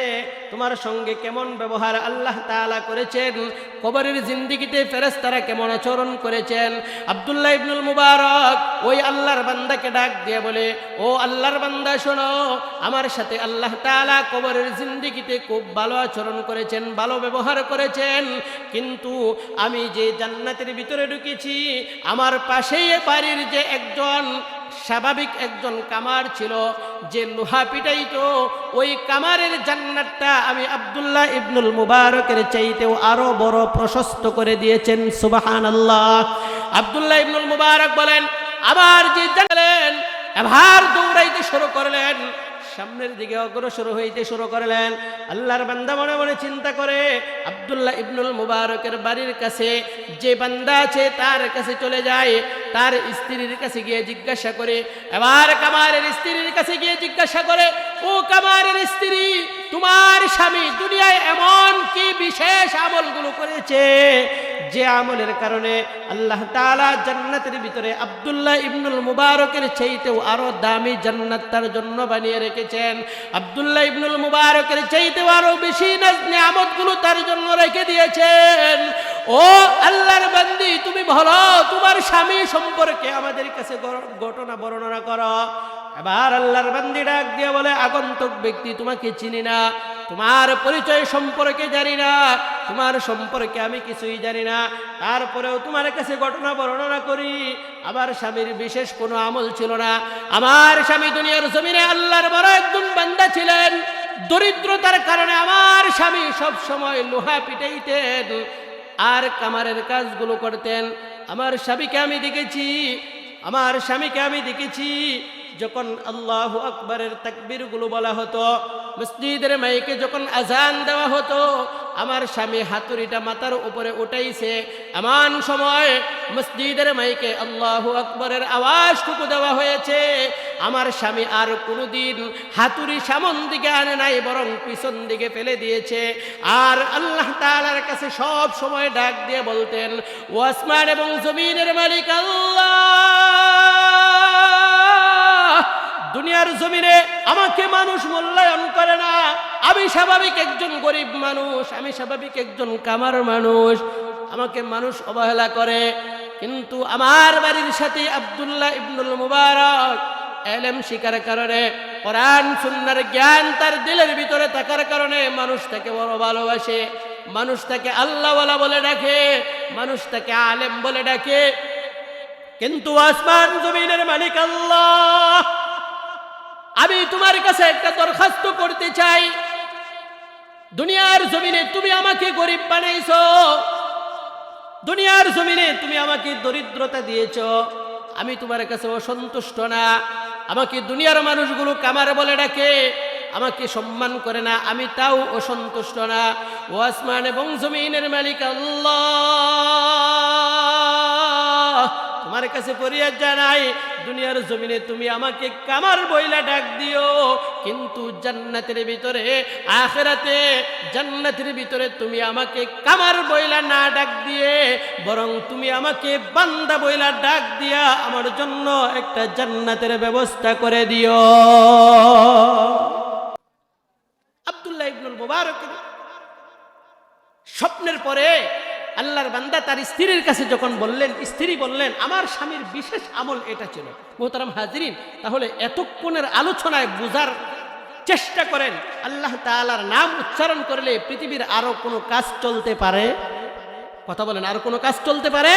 তোমার সঙ্গে কেমন ব্যবহার আল্লাহ তাআলা করেছেন, কবরের জিন্দেগিতে ফেরেশতারা কেমন আচরণ করেছেন? আব্দুল্লাহ ইবনুল মুবারক ওই আল্লাহর বান্দাকে ডাক দিয়ে বলে, ও আল্লাহর বান্দা শোনো, আমার সাথে আল্লাহ তাআলা কবরের জিন্দেগিতে খুব ভালো আচরণ করেছেন, ভালো ব্যবহার করেছেন, কিন্তু আমি যে জান্নাতের ভিতরে ঢুকেছি, আমার পাশেই বাড়ির যে একজন স্বাভাবিক একজন কামার ছিল, যে লোহা পিটাইতো, ওই কামারের জান্নাতটা আমি আব্দুল্লাহ ইবনুল মুবারকের চাইতেও আরো বড় প্রশস্ত করে দিয়েছেন। সুবহানাল্লাহ। আব্দুল্লাহ ইবনুল মুবারক বলেন, আবার যে জানলেন, এবার দৌড়াইতে শুরু করলেন, সামনের দিকে অগ্রসর হইতে শুরু করলেন। আল্লাহর বান্দা মনে মনে চিন্তা করে, আব্দুল্লাহ ইবনুল মুবারকের বাড়ির কাছে যে বান্দা আছে তার কাছে চলে যায়, তার স্ত্রীর কাছে গিয়ে জিজ্ঞাসা করে, এবার কামারের স্ত্রীর কাছে গিয়ে জিজ্ঞাসা করে, ও কামারের স্ত্রী, তোমার স্বামী দুনিয়ায় এমন কি বিশেষ আমলগুলো করেছে যে আমলের কারণে আল্লাহ তাআলা জান্নাতের ভিতরে আব্দুল্লাহ ইবনুল মুবারকের চাইতেও আরো দামি জান্নাত তার জন্য বানিয়ে রেখেছেন। আব্দুল্লাহ ইবনুল মুবারকের চাইতেও আরো বেশি নিয়ামতগুলো তার জন্য রেখে দিয়েছেন। ও আল্লাহর বান্দি, তুমি বলো তোমার স্বামী সম্পর্কে আমাদের কাছে ঘটনা বর্ণনা করো। এবার আল্লাহর বান্দি ডাক দিয়ে বলে, আগন্তুক ব্যক্তি, তোমাকে চিনি না, তোমার পরিচয় সম্পর্কে জানি না, তোমার সম্পর্কে আমি কিছুই জানি না, তারপরেও তোমার কাছে ঘটনা বর্ণনা করি। আমার স্বামীর বিশেষ কোনো আমল ছিল না। আমার স্বামী দুনিয়ার জমিনে আল্লাহর বড় একজন বান্দা ছিলেন। দরিদ্রতার কারণে আমার স্বামী সব সময় লোহা পিটাইতেন আর কামারের কাজগুলো করতেন। আমার স্বামীকে আমি দেখেছি যখন আল্লাহু আকবারের তাকবীরগুলো বলা হতো, মসজিদের মাইকে যখন আজান দেওয়া হতো, আমার স্বামী হাতুড়িটা মাথার উপরে উঠাইছে। এমন সময় মসজিদের মাইকে আল্লাহু আকবারের আওয়াজটুকু দেওয়া হয়েছে, আমার স্বামী আর কোনোদিন হাতুড়ি সামন দিকে আনে নাই, বরং পিছন দিকে ফেলে দিয়েছে। আর আল্লাহ তাআলার কাছে সব সময় ডাক দিয়ে বলতেন, ও আসমান এবং জমিনের মালিক আল্লাহ, দুনিয়ার জমিনে আমাকে মানুষ মূল্যায়ন করে না। আমি স্বাভাবিক একজন গরিব মানুষ, আমি স্বাভাবিক একজন কামার মানুষ, আমাকে মানুষ অবহেলা করে। কিন্তু আমার বাড়ির সাথে আব্দুল্লাহ ইবনুল মুবারক ইলম শিকার কারণে, কোরআন সুন্নাহর জ্ঞান তার দিলের ভিতরে থাকার কারণে মানুষ তাকে বড় ভালোবাসে, মানুষ তাকে আল্লাহওয়ালা বলে ডাকে, মানুষ তাকে আলেম বলে ডাকে। কিন্তু আসমান জমিনের মালিক আল্লাহ, আমি তোমার কাছে একটা দরখাস্ত করতে চাই। দুনিয়ার জমিনে তুমি আমাকে গরিব বানাইছো, দুনিয়ার জমিনে তুমি আমাকে দরিদ্রতা দিয়েছো, আমি তোমার কাছে অসন্তুষ্ট না। আমাকে দুনিয়ার মানুষগুলো কামার বলে ডাকে, আমাকে সম্মান করে না, আমি তাও অসন্তুষ্ট না। ও আসমান এবং জমিনের মালিক আল্লাহ, তোমার কাছে ফরিয়াদ জানাই, দুনিয়ার জমিনে তুমি আমাকে কামার বইলা ডাক দিও, কিন্তু জান্নাতের ভিতরে, আখিরাতে জান্নাতের ভিতরে তুমি আমাকে কামার বইলা না ডাক দিয়ে, বরং তুমি আমাকে বান্দা বইলা ডাক দিয়া আমার জন্য একটা জান্নাতের ব্যবস্থা করে দিও। আব্দুল্লাহ ইবনুল মুবারক স্বপ্নের পরে আল্লাহর বান্দা তার স্ত্রীর কাছে যখন বললেন, স্ত্রী বললেন, আমার স্বামীর বিশেষ আমল এটা ছিল। মোহতারাম হাজিরিন, তাহলে এতক্ষণের আলোচনায় বুঝার চেষ্টা করেন, আল্লাহ তাআলার নাম উচ্চারণ করলে পৃথিবীর আরো কোনো কাজ চলতে পারে? কথা বলেন, আর কোনো কাজ চলতে পারে?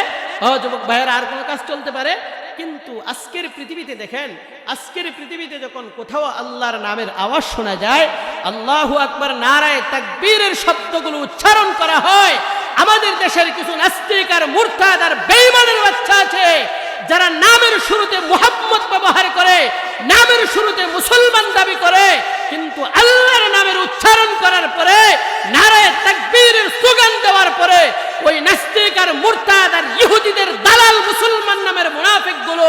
যুবক ভাইয়েরা, আর কোনো কাজ চলতে পারে? কিন্তু আজকের পৃথিবীতে দেখেন, আজকের পৃথিবীতে যখন কোথাও আল্লাহর নামের আওয়াজ শোনা যায়, আল্লাহু আকবার, নারায়ে তাকবীরের শব্দগুলো উচ্চারণ করা হয়, আমাদের দেশের কিছু নাস্তিক আর মুরতাদ আর বেঈমানের বাচ্চা আছে যারা নামের শুরুতে মুহাম্মদ ব্যবহার করে, নামের শুরুতে মুসলমান দাবি করে, কিন্তু আল্লাহর নামের উচ্চারণ করার পরে, নারায়ে তাকবীরের স্লোগান দেওয়ার পরে, ওই নাস্তিক আর মুরতাদ আর ইহুদিদের দালাল মুসলমান নামের মুনাফিকগুলো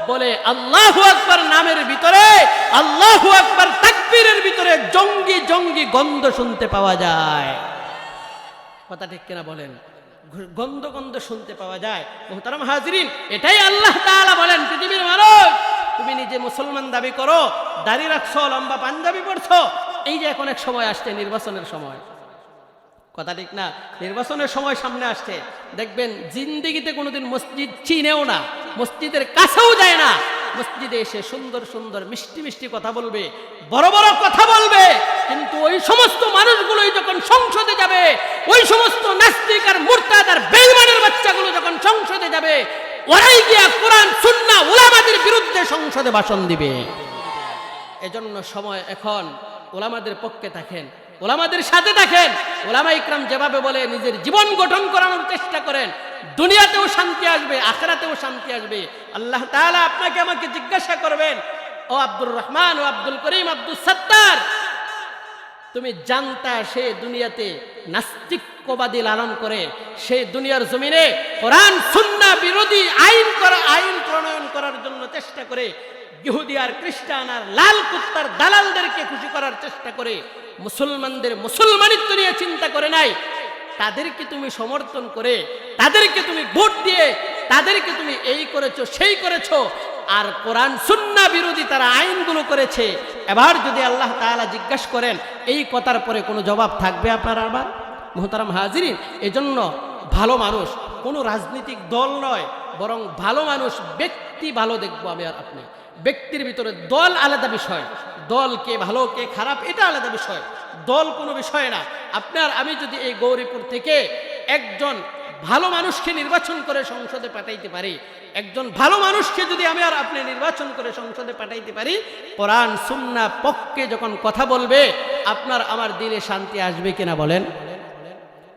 বলে আল্লাহু আকবার নামের ভিতরে, আল্লাহু আকবার তাকবীরের ভিতরে জঙ্গি জঙ্গি গন্ধ শুনতে পাওয়া যায়। কথা ঠিক কিনা বলেন? গন্ধ গন্ধ শুনতে পাওয়া যায়। মুহতারাম হাজিরিন, এটাই আল্লাহ তাআলা বলেন, পৃথিবীর মানুষ, তুমি নিজে মুসলমান দাবি করো, দাড়ি রাখছো, লম্বা পাঞ্জাবি পরছো, এই যে এখন এক সময় আসছে নির্বাচনের সময়, কথা ঠিক না? নির্বাচনের সময় সামনে আসছে, দেখবেন জিন্দেগিতে কোনোদিন মসজিদ চিনেও না, মসজিদের কাছেও যায় না, মসজিদে এসে সুন্দর সুন্দর মিষ্টি মিষ্টি কথা বলবে, বড় বড় কথা বলবে, কিন্তু ওই সমস্ত মানুষগুলোই যখন সংসদে যাবে, ওই সমস্ত নাস্তিক আর মুরতাদ আর বেঈমানের বাচ্চাগুলো যখন সংসদে যাবে, ওরাই গিয়া কোরআন সুন্নাহ উলামাদের বিরুদ্ধে সংসদে ভাষণ দিবে। এজন্য সময় এখন উলামাদের পক্ষে থাকেন, উলামাদের সাথে থাকেন। উলামা ইকরাম যেভাবে বলে নিজের জীবন গঠন করানোর চেষ্টা করেন, দুনিয়াতেও শান্তি আসবে, আখিরাতেও শান্তি আসবে। আল্লাহ তাআলা আপনাকে আমাকে জিজ্ঞাসা করবেন, ও আব্দুর রহমান, ও আব্দুল করিম, আব্দুল সত্তার, তুমি জানতা সে দুনিয়াতে নাস্তিকবাদী লালন করে, সে দুনিয়ার জমিনে কোরআন সুন্নাহ বিরোধী আইন প্রণয়ন করার জন্য চেষ্টা করে, ইহুদি আর খ্রিস্টান আর লাল কুত্তার দালালদেরকে খুশি করার চেষ্টা করে, মুসলমানদের মুসলমানিত্ব নিয়ে চিন্তা করে নাই। তাদেরকে তুমি সমর্থন করে, তাদেরকে তুমি ভোট দিয়ে, তাদেরকে তুমি এই করেছো সেই করেছো, আর কোরআন সুন্নাহ বিরোধী তারা আইনগুলো করেছে। এবার যদি আল্লাহ তাআলা জিজ্ঞাসা করেন, এই কথার পরে কোনো জবাব থাকবে আপনার? আবার মুহতারাম হাজিরিন, এজন্য ভালো মানুষ কোনো রাজনৈতিক দল নয়, বরং ভালো মানুষ ব্যক্তি ভালো দেখবো আমি আর আপনি। ব্যক্তির ভিতরে দল আলাদা বিষয়, দল কে ভালো কে খারাপ এটা আলাদা বিষয়, দল কোনো বিষয় না। আপনার আমি যদি এই গৌরীপুর থেকে একজন ভালো মানুষকে নির্বাচন করে সংসদে পাঠাইতে পারি, একজন ভালো মানুষকে যদি আমি আর আপনি নির্বাচন করে সংসদে পাঠাইতে পারি, কোরআন সুন্নাহ পক্ষে যখন কথা বলবে, আপনার আমার দিলে শান্তি আসবে কিনা বলেন?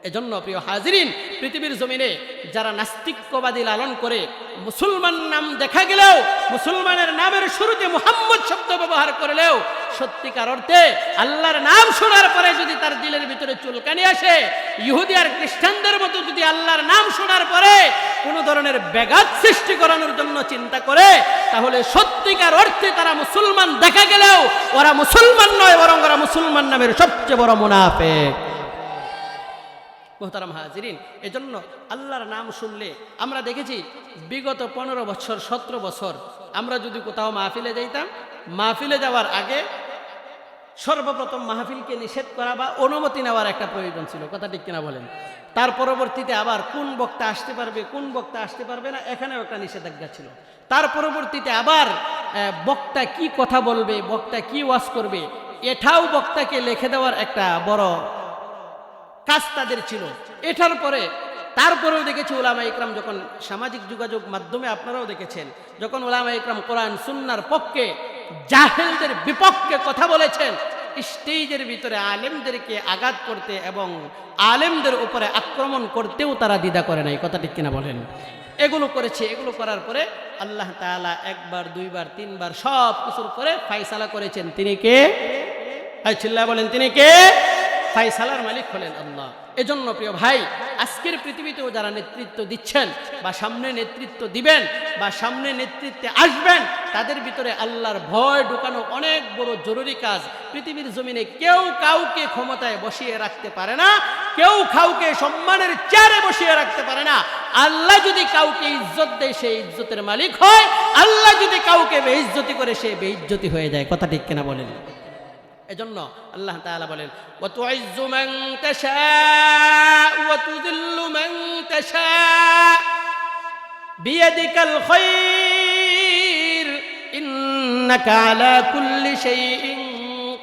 এজন্য প্রিয় হাজিরিন, পৃথিবীর জমিনে যারা নাস্তিক্যবাদী লালন করে, মুসলমান নাম দেখা গেলেও মুসলমানের নামের শুরুতে মুহাম্মদ শব্দ ব্যবহার করলেও সত্যিকার অর্থে আল্লাহর নাম শোনার পরে যদি তার দিলের ভিতরে চুলকানি আসে, ইহুদি আর খ্রিস্টানদের মতো যদি আল্লাহর নাম শোনার পরে কোনো ধরনের ব্যাঘাত সৃষ্টি করানোর জন্য চিন্তা করে, তাহলে সত্যিকার অর্থে তারা মুসলমান দেখা গেলেও ওরা মুসলমান নয়, বরং ওরা মুসলমান নামের সবচেয়ে বড় মুনাফিক। মুহতারাম হাজিরিন, এজন্য আল্লাহর নাম শুনলে আমরা দেখেছি বিগত 15 বছর 17 বছর আমরা যদি কোথাও মাহফিলে যাইতাম, মাহফিলে যাওয়ার আগে সর্বপ্রথম মাহফিলকে নিষেধ করা বা অনুমতি নেওয়ার একটা প্রয়োজন ছিল, কথা ঠিক কিনা বলেন? তার পরবর্তীতে আবার কোন বক্তা আসতে পারবে, কোন বক্তা আসতে পারবে না, এখানেও একটা নিষেধাজ্ঞা ছিল। তার পরবর্তীতে আবার বক্তা কি কথা বলবে, বক্তা কি ওয়াজ করবে, এটাও বক্তাকে লিখে দেওয়ার একটা বড় কাজ তাদের ছিল। এটার পরে তারপরেও দেখেছি উলামা ইকরাম যখন সামাজিক যোগাযোগ মাধ্যমে আপনারাও দেখেছেন, যখন উলামা ইকরাম কোরআন সুন্নাহর পক্ষে জাহেলদের বিপক্ষে কথা বলেছেন, স্টেজের ভিতরে আলেমদেরকে আঘাত করতে এবং আলেমদের উপরে আক্রমণ করতেও তারা দ্বিধা করে নাই, কথা ঠিক কিনা বলেন? এগুলো করেছে। এগুলো করার পরে আল্লাহ তাআলা একবার দুইবার তিনবার সব কিছুর পরে ফায়সালা করেছেন। তিনি কে? চিল্লায় বলেন, তিনি কে? ফায়সালার মালিক হলেন আল্লাহ। এজন্য প্রিয় ভাই, আজকের পৃথিবীতেও যারা নেতৃত্ব দিচ্ছেন বা সামনে নেতৃত্ব দিবেন বা সামনে নেতৃত্বে আসবেন, তাদের ভিতরে আল্লাহর ভয় ঢুকানো অনেক বড় জরুরি কাজ। পৃথিবীর জমিনে কেউ কাউকে ক্ষমতায় বসিয়ে রাখতে পারে না, কেউ কাউকে সম্মানের চেয়ারে বসিয়ে রাখতে পারে না। আল্লাহ যদি কাউকে ইজ্জত দেয়, সে ইজ্জতের মালিক হয়। আল্লাহ যদি কাউকে বেইজ্জতি করে, সে বেইজ্জতি হয়ে যায়, কথা ঠিক কিনা বলেন? এজন্য আল্লাহ তাআলা বলেন, ওয়া তুইজ্জু মান তাশাউ ওয়া তুযিল্লু মান তাশাউ বিয়াদিকাল খায়র ইন্নাকা আলা কুল্লি শাইইন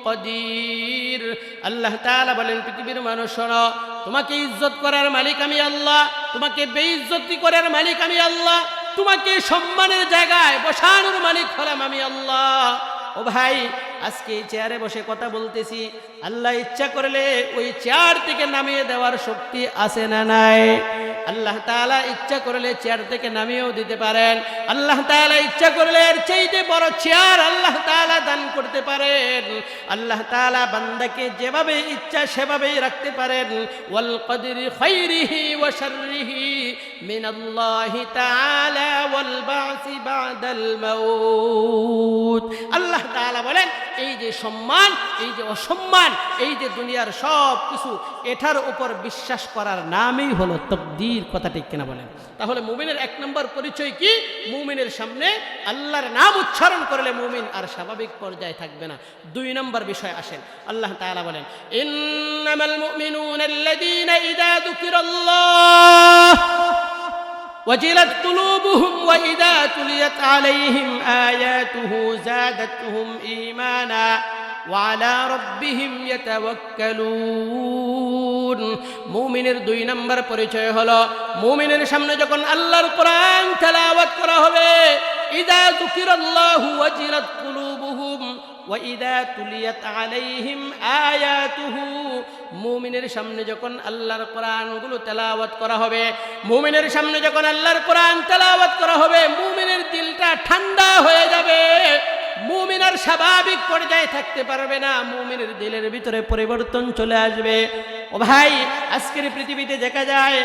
কাদির। আল্লাহ তাআলা বলেন, পৃথিবীর মানুষ শোনো, তোমাকে ইজ্জত করার মালিক আমি আল্লাহ, তোমাকে বেইজ্জতি করার মালিক আমি আল্লাহ, তোমাকে সম্মানের জায়গায় বসানোর মালিক হলাম আমি আল্লাহ। ও ভাই, আজকে এই চেয়ারে বসে কথা বলতেছি, আল্লাহ ইচ্ছা করলে ওই চেয়ার থেকে নামিয়ে দেওয়ার শক্তি আছে না নাই? আল্লাহ তাআলা ইচ্ছা করলে চেয়ার থেকে নামিয়েও দিতে পারেন। আল্লাহ তাআলা ইচ্ছা করলে এর চাইতে বড় চেয়ার আল্লাহ তাআলা দান করতে পারেন। আল্লাহ তাআলা বান্দাকে যেভাবে ইচ্ছা সেভাবেই রাখতে পারেন। ওয়াল কদরি খায়রিহি ওয়া শাররিহি মিনাল্লাহি তাআলা ওয়াল বাসি বাদাল মাউত। আল্লাহ তাআলা বলেন, এই যে সম্মান, এই যে অসম্মান, এই যে দুনিয়ার সব কিছু, এটার উপর বিশ্বাস করার নামই হলো তাকদীর, কথা ঠিক কিনা বলেন? তাহলে মুমিনের 1 নম্বর পরিচয় কি? মুমিনের সামনে আল্লাহর নাম উচ্চারণ করলে মুমিন আর স্বাভাবিক পর্যায়ে থাকবে না। 2 নম্বর বিষয় আসেন, আল্লাহ তাআলা বলেন, ইন্নামাল মুমিনুনা আল্লাযীনা ইযা যুকিরাল্লাহ وجلت قلوبهم وإذا تليت عليهم آياته زادتهم إيمانا وعلى ربهم يتوكلون। মুমিনের 2 নম্বর পরিচয় হলো, মুমিনের সামনে যখন আল্লাহর কোরআন তেলাওয়াত করা হবে, ইযা যুকিরাল্লাহু ওয়াজিলাত কুলুবুহুম ওয়াইদা তুলিয়াত আলাইহিম আয়াতুহু। মুমিনের সামনে যখন আল্লাহর কোরআনগুলো তেলাওয়াত করা হবে, মুমিনের সামনে যখন আল্লাহর কোরআন তেলাওয়াত করা হবে, মুমিনের দিলটা ঠান্ডা হয়ে যাবে। মুমিন আর স্বাভাবিক পর্যায়ে থাকতে পারবে না, মুমিনের দিলের ভিতরে পরিবর্তন চলে আসবে। ও ভাই, আজকের পৃথিবীতে দেখা যায়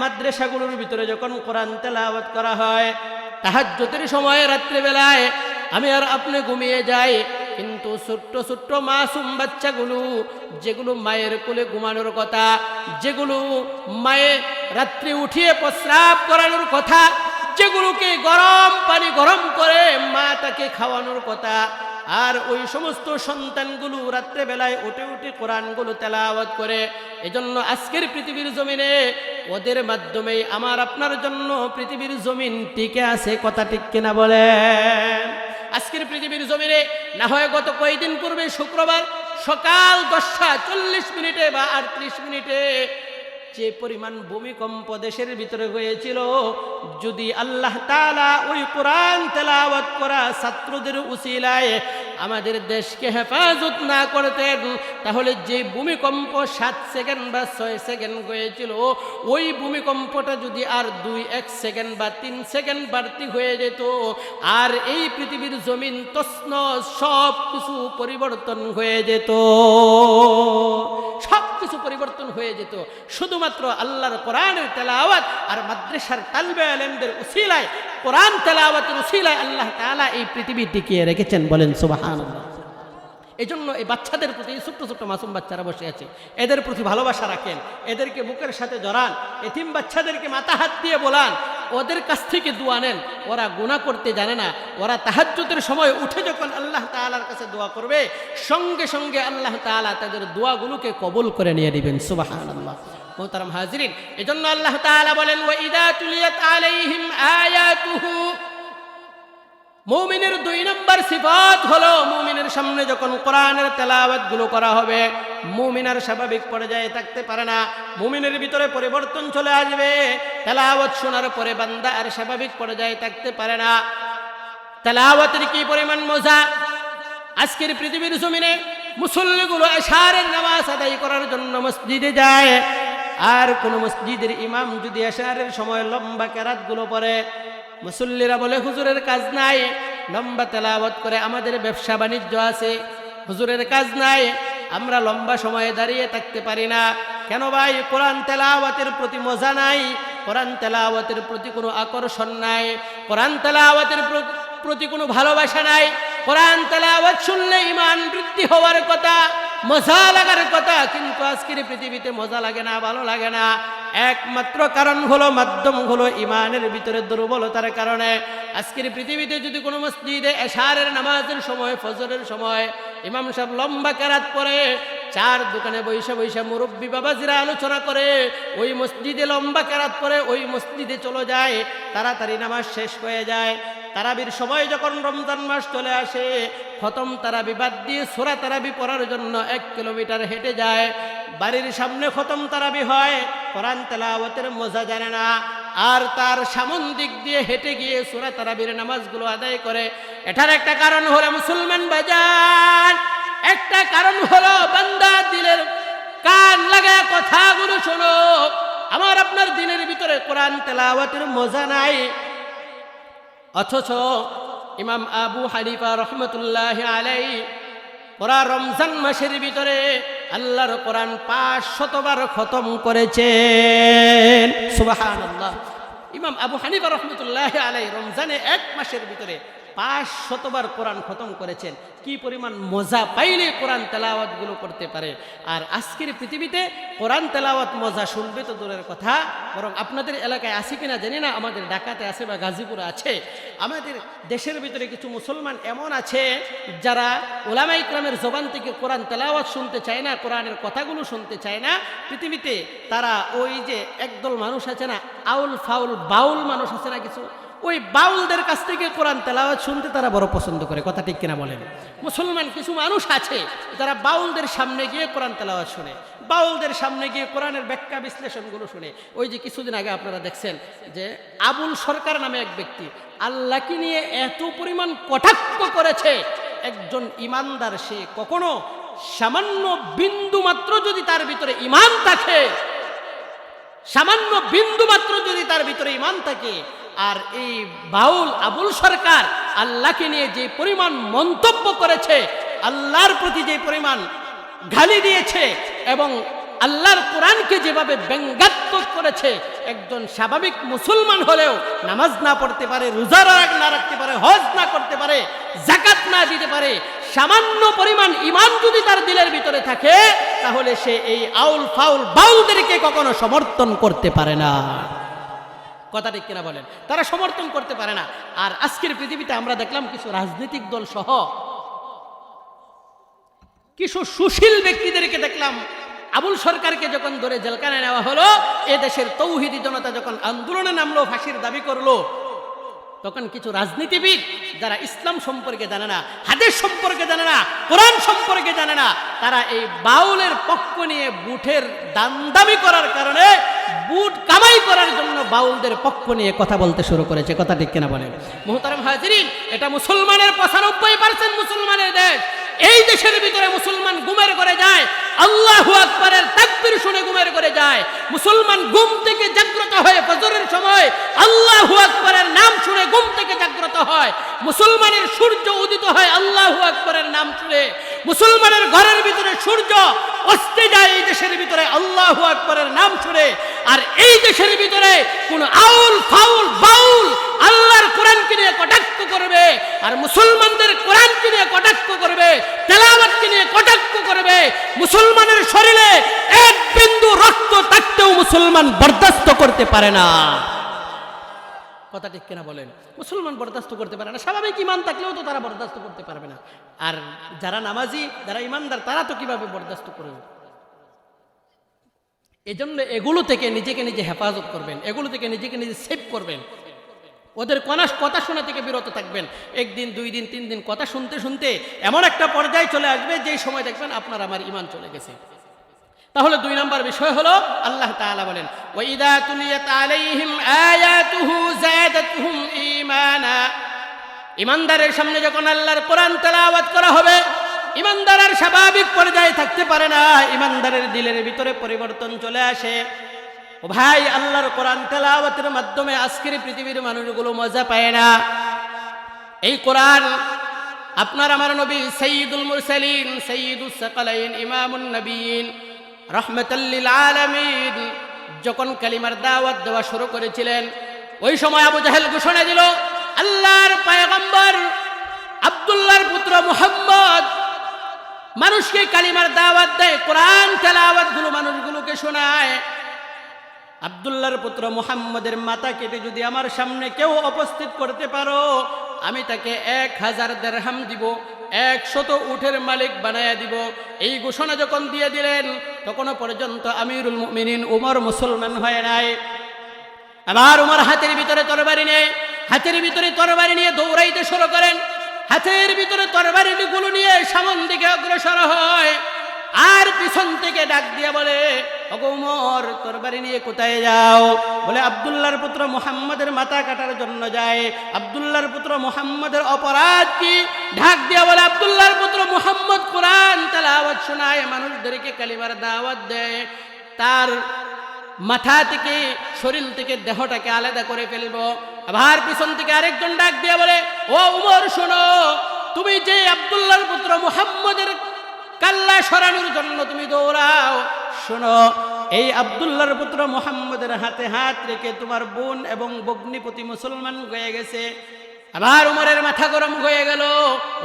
মাদ্রাসাগুলোর ভিতরে যখন কোরআন তেলাওয়াত করা হয়, তাহাজ্জুদের সময় রাত্রিবেলায় আমি আর আপনি ঘুমিয়ে যাই, কিন্তু ছোট্ট ছোট্ট মাসুম বাচ্চাগুলো, যেগুলো মায়ের কোলে ঘুমানোর কথা, যেগুলো মায়ের রাত্রে উঠিয়ে প্রস্রাব করানোর কথা, যেগুলোকে গরম পানি গরম করে মা তাকে খাওয়ানোর কথা, আর ওই সমস্ত সন্তানগুলো রাত্রে বেলায় উঠে উঠে কোরআনগুলো তেলাওয়াত করে। এজন্য আজকের পৃথিবীর জমিনে ওদের মাধ্যমেই আমার আপনার জন্য পৃথিবীর জমিন টিকে আছে। কথা ঠিক কিনা বলেন? আজকের পৃথিবীর জমিনে না হয় গত কয়েকদিন পূর্বে শুক্রবার সকাল 10:40 বা 38 যে পরিমাণ ভূমিকম্প দেশের ভিতরে হয়েছিল, যদি আল্লাহ তাআলা ওই কোরআন তেলাওয়াত করা ছাত্রদের উসিলায় আমাদের দেশকে হেফাজত না করতেন, তাহলে যে ভূমিকম্প 7 সেকেন্ড বা 6 সেকেন্ড হয়েছিল, ওই ভূমিকম্পটা যদি আর 2-1 সেকেন্ড বা 3 সেকেন্ড বাড়তি হয়ে যেত, আর এই পৃথিবীর জমিন তছনছ সব কিছু পরিবর্তন হয়ে যেত, সব কিছু পরিবর্তন হয়ে যেত। শুধুমাত্র আল্লাহর কোরআনের তেলাওয়াত আর মাদ্রাসার তালবে আলেমদের উসিলায়, কোরআন তেলাওয়াতের উসিলায় আল্লাহ তাআলা এই পৃথিবী টিকিয়ে রেখেছেন। বলেন সুবহানাল্লাহ। এজন্য এই বাচ্চাদের প্রতি, ছোট্ট ছোট্ট মাসুম বাচ্চারা বসে আছে, এদের প্রতি ভালোবাসা রাখেন, এদেরকে বুকের সাথে জড়ান, এতিম বাচ্চাদেরকে মাথা হাত দিয়ে বলান, ওদের কাছ থেকে দোয়া নেন। ওরা গুনাহ করতে জানে না, ওরা তাহাজ্জুদের সময় উঠে যখন আল্লাহ তাআলার কাছে দোয়া করবে, সঙ্গে সঙ্গে আল্লাহ তাআলা তাদের দোয়াগুলোকে কবুল করে নিয়ে নেবেন। সুবহানাল্লাহ। মুহতারাম হাজিরিন, এজন্য আল্লাহ তাআলা বলেন, ওয়া ইযা তুলিয়াত আলাইহিম আয়াতুহু, মুমিনের 2 নম্বর সিফাত হলো, মুমিনের সামনে যখন কোরআনের তেলাওয়াত গুলো করা হবে, মুমিন আর স্বাভাবিক পর্যায়ে থাকতে পারে না, মুমিনের ভিতরে পরিবর্তন চলে আসবে। তেলাওয়াত শোনার পরে বান্দা আর স্বাভাবিক পর্যায়ে থাকতে পারে না। তেলাওয়াতের কি পরিমাণ মজা! আজকের পৃথিবীর জমিনে মুসল্লিগুলো এশারের নামাজ আদায় করার জন্য মসজিদে যায়, আর কোন মসজিদের ইমাম যদি এশারের সময় লম্বা কেরাতগুলো পড়ে, মুসল্লিরা বলে হুজুরের কাজ নাই, লম্বা তেলাওয়াত করে আমাদের ব্যবসা বাণিজ্য আছে, হুজুরের কাজ নাই, আমরা লম্বা সময়ে দাঁড়িয়ে থাকতে পারি না। কেন ভাই? কোরআন তেলাওয়াতের প্রতি মজা নাই, কোরআন তেলাওয়াতের প্রতি কোনো আকর্ষণ নাই, কোরআন তেলাওয়াতের প্রতি কোনো ভালোবাসা নাই। কোরআন তেলাওয়াত শুনলে ঈমান বৃদ্ধি হওয়ার কথা, মজা লাগার কথা, কিন্তু আজকের পৃথিবীতে মজা লাগে না, ভালো লাগে না। একমাত্র কারণ হলো, মাধ্যম হলো ঈমানের ভিতরে দুর্বলতার কারণে। আজকের পৃথিবীতে যদি কোনো মসজিদে এশারের নামাজের সময়, ফজরের সময় ইমাম সাহেব লম্বা কেরাত পড়ে, 4 দোকানে বৈশা বৈশা মুরব্বী বাবাজিরা আলোচনা করে, ওই মসজিদে লম্বা কেরাত পড়ে, ওই মসজিদে চলে যায়, তাড়াতাড়ি নামাজ শেষ হয়ে যায়। তারাবির সময় যখন রমজান মাস চলে আসে, খতম তারাবি বাদ দিয়ে সূরা তারাবি পড়ার জন্য 1 কিলোমিটার হেঁটে যায়। বাড়ির সামনে খতম তারাবি হয়, কোরআন তেলাওয়াতের মজা জানে না, আর তার সামন দিক দিয়ে হেঁটে গিয়ে সূরা তারাবির নামাজগুলো আদায় করে। এটার একটা কারণ হলো মুসলমান বাজার, একটা কারণ হলো বান্দা দিলের কান লাগায় কথাগুলো শোনো। আমার আপনার দিনের ভিতরে কোরআন তেলাওয়াতের মজা নাই, অথচ ইমাম আবু হানিফা রহমতুল্লাহি আলাইহি ওরা রমজান মাসের ভিতরে আল্লাহর কোরআন 500 বার খতম করেছেন। সুবহানাল্লাহ। ইমাম আবু হানিফা রহমতুল্লাহি আলাইহি রমজানে 1 মাসের ভিতরে 500 বার কোরআন খতম করেছেন। কি পরিমাণ মজা পাইলে কোরআন তেলাওয়াত গুলো করতে পারে। আর আজকের পৃথিবীতে কোরআন তেলাওয়াত মজা শুনবে তো দূরের কথা, বরং আপনাদের এলাকায় আছে কিনা জানি না, আমাদের ঢাকাতে আছে বা গাজীপুরে আছে, আমাদের দেশের ভিতরে কিছু মুসলমান এমন আছে যারা উলামা ইকরামের জবান থেকে কোরআন তেলাওয়াত শুনতে চায় না, কোরআনের কথাগুলো শুনতে চায় না। পৃথিবীতে তারা ওই যে একদল মানুষ আছে না, আউল ফাউল বাউল মানুষ আছে না কিছু, ওই বাউলদের কাছ থেকে কোরআন তেলাওয়াত শুনতে তারা বড় পছন্দ করে। কথা ঠিক কিনা বলেন? মুসলমান কিছু মানুষ আছে যারা বাউলদের সামনে গিয়ে কোরআন তেলাওয়াত শুনে, বাউলদের সামনে গিয়ে কোরআনের ব্যাখ্যা বিশ্লেষণগুলো শুনে। ওই যে কিছুদিন আগে আপনারা দেখছেন যে আবুল সরকার নামে এক ব্যক্তি আল্লাহকে নিয়ে এত পরিমাণ কটাক্ষ করেছে, একজন ইমানদার সে কখনো সামান্য বিন্দু মাত্র যদি তার ভিতরে ঈমান থাকে, সামান্য বিন্দু মাত্র যদি তার ভিতরে ঈমান থাকে, আর এই বাউল আবুল সরকার আল্লাহকে নিয়ে যে পরিমাণ মন্তব্য করেছে, আল্লাহর প্রতি যে পরিমাণ গালি দিয়েছে এবং আল্লাহর কোরআনকে যেভাবে ব্যঙ্গাত্মক মারাত্মক করেছে। একজন স্বাভাবিক মুসলমান হলেও নামাজ না পড়তে পারে, রোজা না রাখতে পারে, হজ না করতে পারে, যাকাত না দিতে পারে, সামান্য পরিমাণ ঈমান যদি তার দিলের ভিতরে থাকে, তাহলে সে এই আউল ফাউল বাউলদেরকে কখনো সমর্থন করতে পারে না। কথা ঠিক কিনা বলেন? তারা সমর্থন করতে পারে না। আর আজকের পৃথিবীতে আমরা দেখলাম কিছু রাজনৈতিক দল সহ কিছু সুশীল ব্যক্তিদেরকে দেখলাম, আবুল সরকারকে যখন ধরে জেলখানায় নেওয়া হলো, এ দেশের তৌহিদি জনতা যখন আন্দোলনে নামলো, ফাঁসির দাবি করলো, তখন কিছু রাজনীতিবিদ যারা ইসলাম সম্পর্কে জানে না, হাদিস সম্পর্কে জানে না, কোরআন সম্পর্কে জানে না, তারা এই বাউলের পক্ষ নিয়ে বুটের দামদামি করার কারণে বুট কামাই করার জন্য বাউলদের পক্ষ নিয়ে কথা বলতে শুরু করেছে। কথা ঠিক কিনা বলেন? মুহতারাম হাজিরিন, এটা মুসলমানের 95% মুসলমানের দেশ। এই দেশের ভিতরে মুসলমান ঘুমের করে যায়, আল্লাহু আকবারের তাকবীর শুনে ঘুমের করে যায়। মুসলমান ঘুম থেকে জাগ্রত হয়ে ফজরের সময় আল্লাহু আকবারের নাম শুনে ঘুম থেকে জাগ্রত হয়। মুসলমানের সূর্য উদিত হয় আল্লাহু আকবারের নাম শুনে। মুসলমানের ঘরের ভিতরে সূর্য অস্তে যায় এই দেশের ভিতরে আল্লাহু আকবারের নাম শুনে। আর এই দেশের ভিতরে কোন আউল ফাউল বাউল আল্লাহর কোরআনকে নিয়ে কটাক্ষ করবে, আর মুসলমানদের কোরআনকে নিয়ে কটাক্ষ করবে, তেলাওয়াতকে নিয়ে কটাক্ষ করবে, মুসলমানের শরীরে এক বিন্দু রক্ত থাকতেও মুসলমান বরদাস্ত করতে পারে না। কথা ঠিক কিনা বলেন? মুসলমান বরদাস্ত করতে পারে না। স্বাভাবিক ঈমান থাকলেও তো তারা বরদাস্ত করতে পারবে না। আর যারা নামাজি, যারা ঈমানদার, তারা তো কিভাবে বরদাস্ত করবে? এজন্য এগুলো থেকে নিজেকে নিজে হেফাজত করবেন, এগুলো থেকে নিজেকে নিজে সেভ করবেন। ওদের কথা শোনা থেকে বিরত থাকবেন। একদিন, 2 দিন, 3 দিন কথা শুনতে শুনতে এমন একটা পর্যায়ে চলে আসবে যেই সময় দেখবেন আপনার আমার ঈমান চলে গেছে। তাহলে 2 নম্বর বিষয় হলো, আল্লাহ তাআলা বলেন, ওয়া ইযা তুলিয়াত আলাইহিম আয়াতুহু যাদাতুহুম ঈমানা। ঈমানদারের সামনে যখন আল্লাহর কোরআন তেলাওয়াত করা হবে, ঈমানদার আর স্বাভাবিক পর্যায়ে থাকতে পারে না। ঈমানদারের দিলের ভিতরে পরিবর্তন চলে আসে। ও ভাই, আল্লাহর কোরআন তেলাওয়াতের মাধ্যমে আজকের পৃথিবীর মানুষগুলো মজা পায় না। এই কোরআন আপনার আমার নবী সাইয়্যিদুল মুরসালিন, সাইয়্যিদুস সাকালাইন, ইমামুন নবিয়্যিন, রাহমাতাল লিল আলামিন যখন কালিমার দাওয়াত দেওয়া শুরু করেছিলেন, ওই সময় আবু জাহেল ঘোষণা দিল, আল্লাহর পয়গম্বর আব্দুল্লাহর পুত্র মুহাম্মদ মানুষকে কালিমার দাওয়াত দেয়, কোরআন তেলাওয়াত গুলো মানুষগুলোকে শোনায়। আব্দুল্লাহর পুত্র মুহাম্মদের মাথা কেটে যদি আমার সামনে কেউ উপস্থিত করতে পারো, আমি তাকে 1000 দিরহাম দিব, 100 উটের মালিক বানায়া দিব। এই ঘোষণা যখন দিয়ে দিলেন, তখনও পর্যন্ত আমিরুল মুমিনিন উমর মুসলমান হয় নাই। আবার উমর হাতের ভিতরে তরবারি নিয়ে দৌড়াইতে শুরু করেন। হাতের ভিতরে তরবারিগুলো নিয়ে সামন দিকে অগ্রসর হয়, আর পিছন থেকে ডাক দিয়ে বলে, ওগো উমর, তরবারি নিয়ে কোথায় যাও? বলে, আব্দুল্লাহর পুত্র মুহাম্মদের মাথা কাটার জন্য যায়। আব্দুল্লাহর পুত্র মুহাম্মদের অপরাধ কি? ঢাক দিয়ে বলে, আব্দুল্লাহর পুত্র মুহাম্মদ কোরআন তেলাওয়াত শোনায়, মানুষদেরকে কালিমার দাওয়াত দেয়, তার মাথা থেকে শরীর থেকে দেহটাকে আলাদা করে ফেলবো। আবার পিছন থেকে আরেকজন ডাক দিয়ে বলে, ও উমর শোনো, তুমি যে আব্দুল্লাহর পুত্র মুহাম্মদের কাল্লা সরানোর জন্য তুমি দৌড়াও, শোনো, এই আব্দুল্লাহর পুত্র মুহাম্মদের হাতে হাত রেখে তোমার বোন এবং ভগ্নিপতি মুসলমান হয়ে গেছে। আবার উমরের মাথা গরম হয়ে গেল।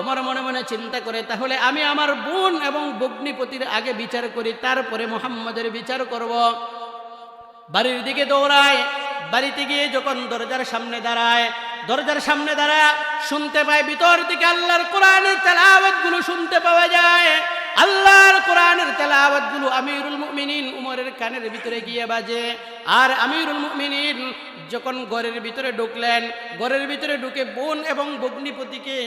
উমর মনে মনে চিন্তা করে, তাহলে আমি আমার বোন এবং ভগ্নিপতির আগে বিচার করি, তারপরে মুহাম্মদের বিচার করব। বাড়ির দিকে দৌড়ায়। বাড়িতে গিয়ে যখন দরজার সামনে দাঁড়ায় শুনতে পায় ভিতর থেকে আল্লাহর কোরআনের তেলাওয়াত গুলো শুনতে পাওয়া যায়। আল্লাহর কোরআনের তেলাওয়াত গুলো আমিরুল মুমিনিন উমরের কানের ভিতরে গিয়ে বাজে। আর আমিরুল মুমিনিন যখন ঘরের ভিতরে ঢুকলেন, ঘরের ভিতরে ঢুকে বোন এবং ভগ্নিপতিকে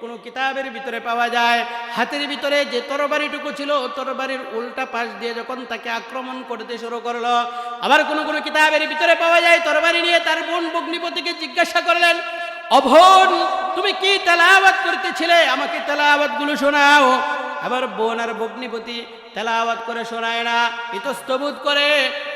কোনো কিতাবের ভিতরে পাওয়া যায়। হাতের ভিতরে যে তরবারিটুকু ছিল, তরবারির উল্টা পাশ দিয়ে যখন তাকে আক্রমণ করতে শুরু করলো। আবার কোনো কিতাবের ভিতরে পাওয়া যায় তরবারি নিয়ে তার বোন ভগ্নিপতিকে জিজ্ঞাসা করলেন, অবোন, তুমি কি তেলাওয়াত করতেছিলে? আমাকে তেলাওয়াত গুলো শোনাও। আবার বোন আর ভগ্নিপতি তেলাওয়াত করে শোনায় না, ইতস্তবোধ করে।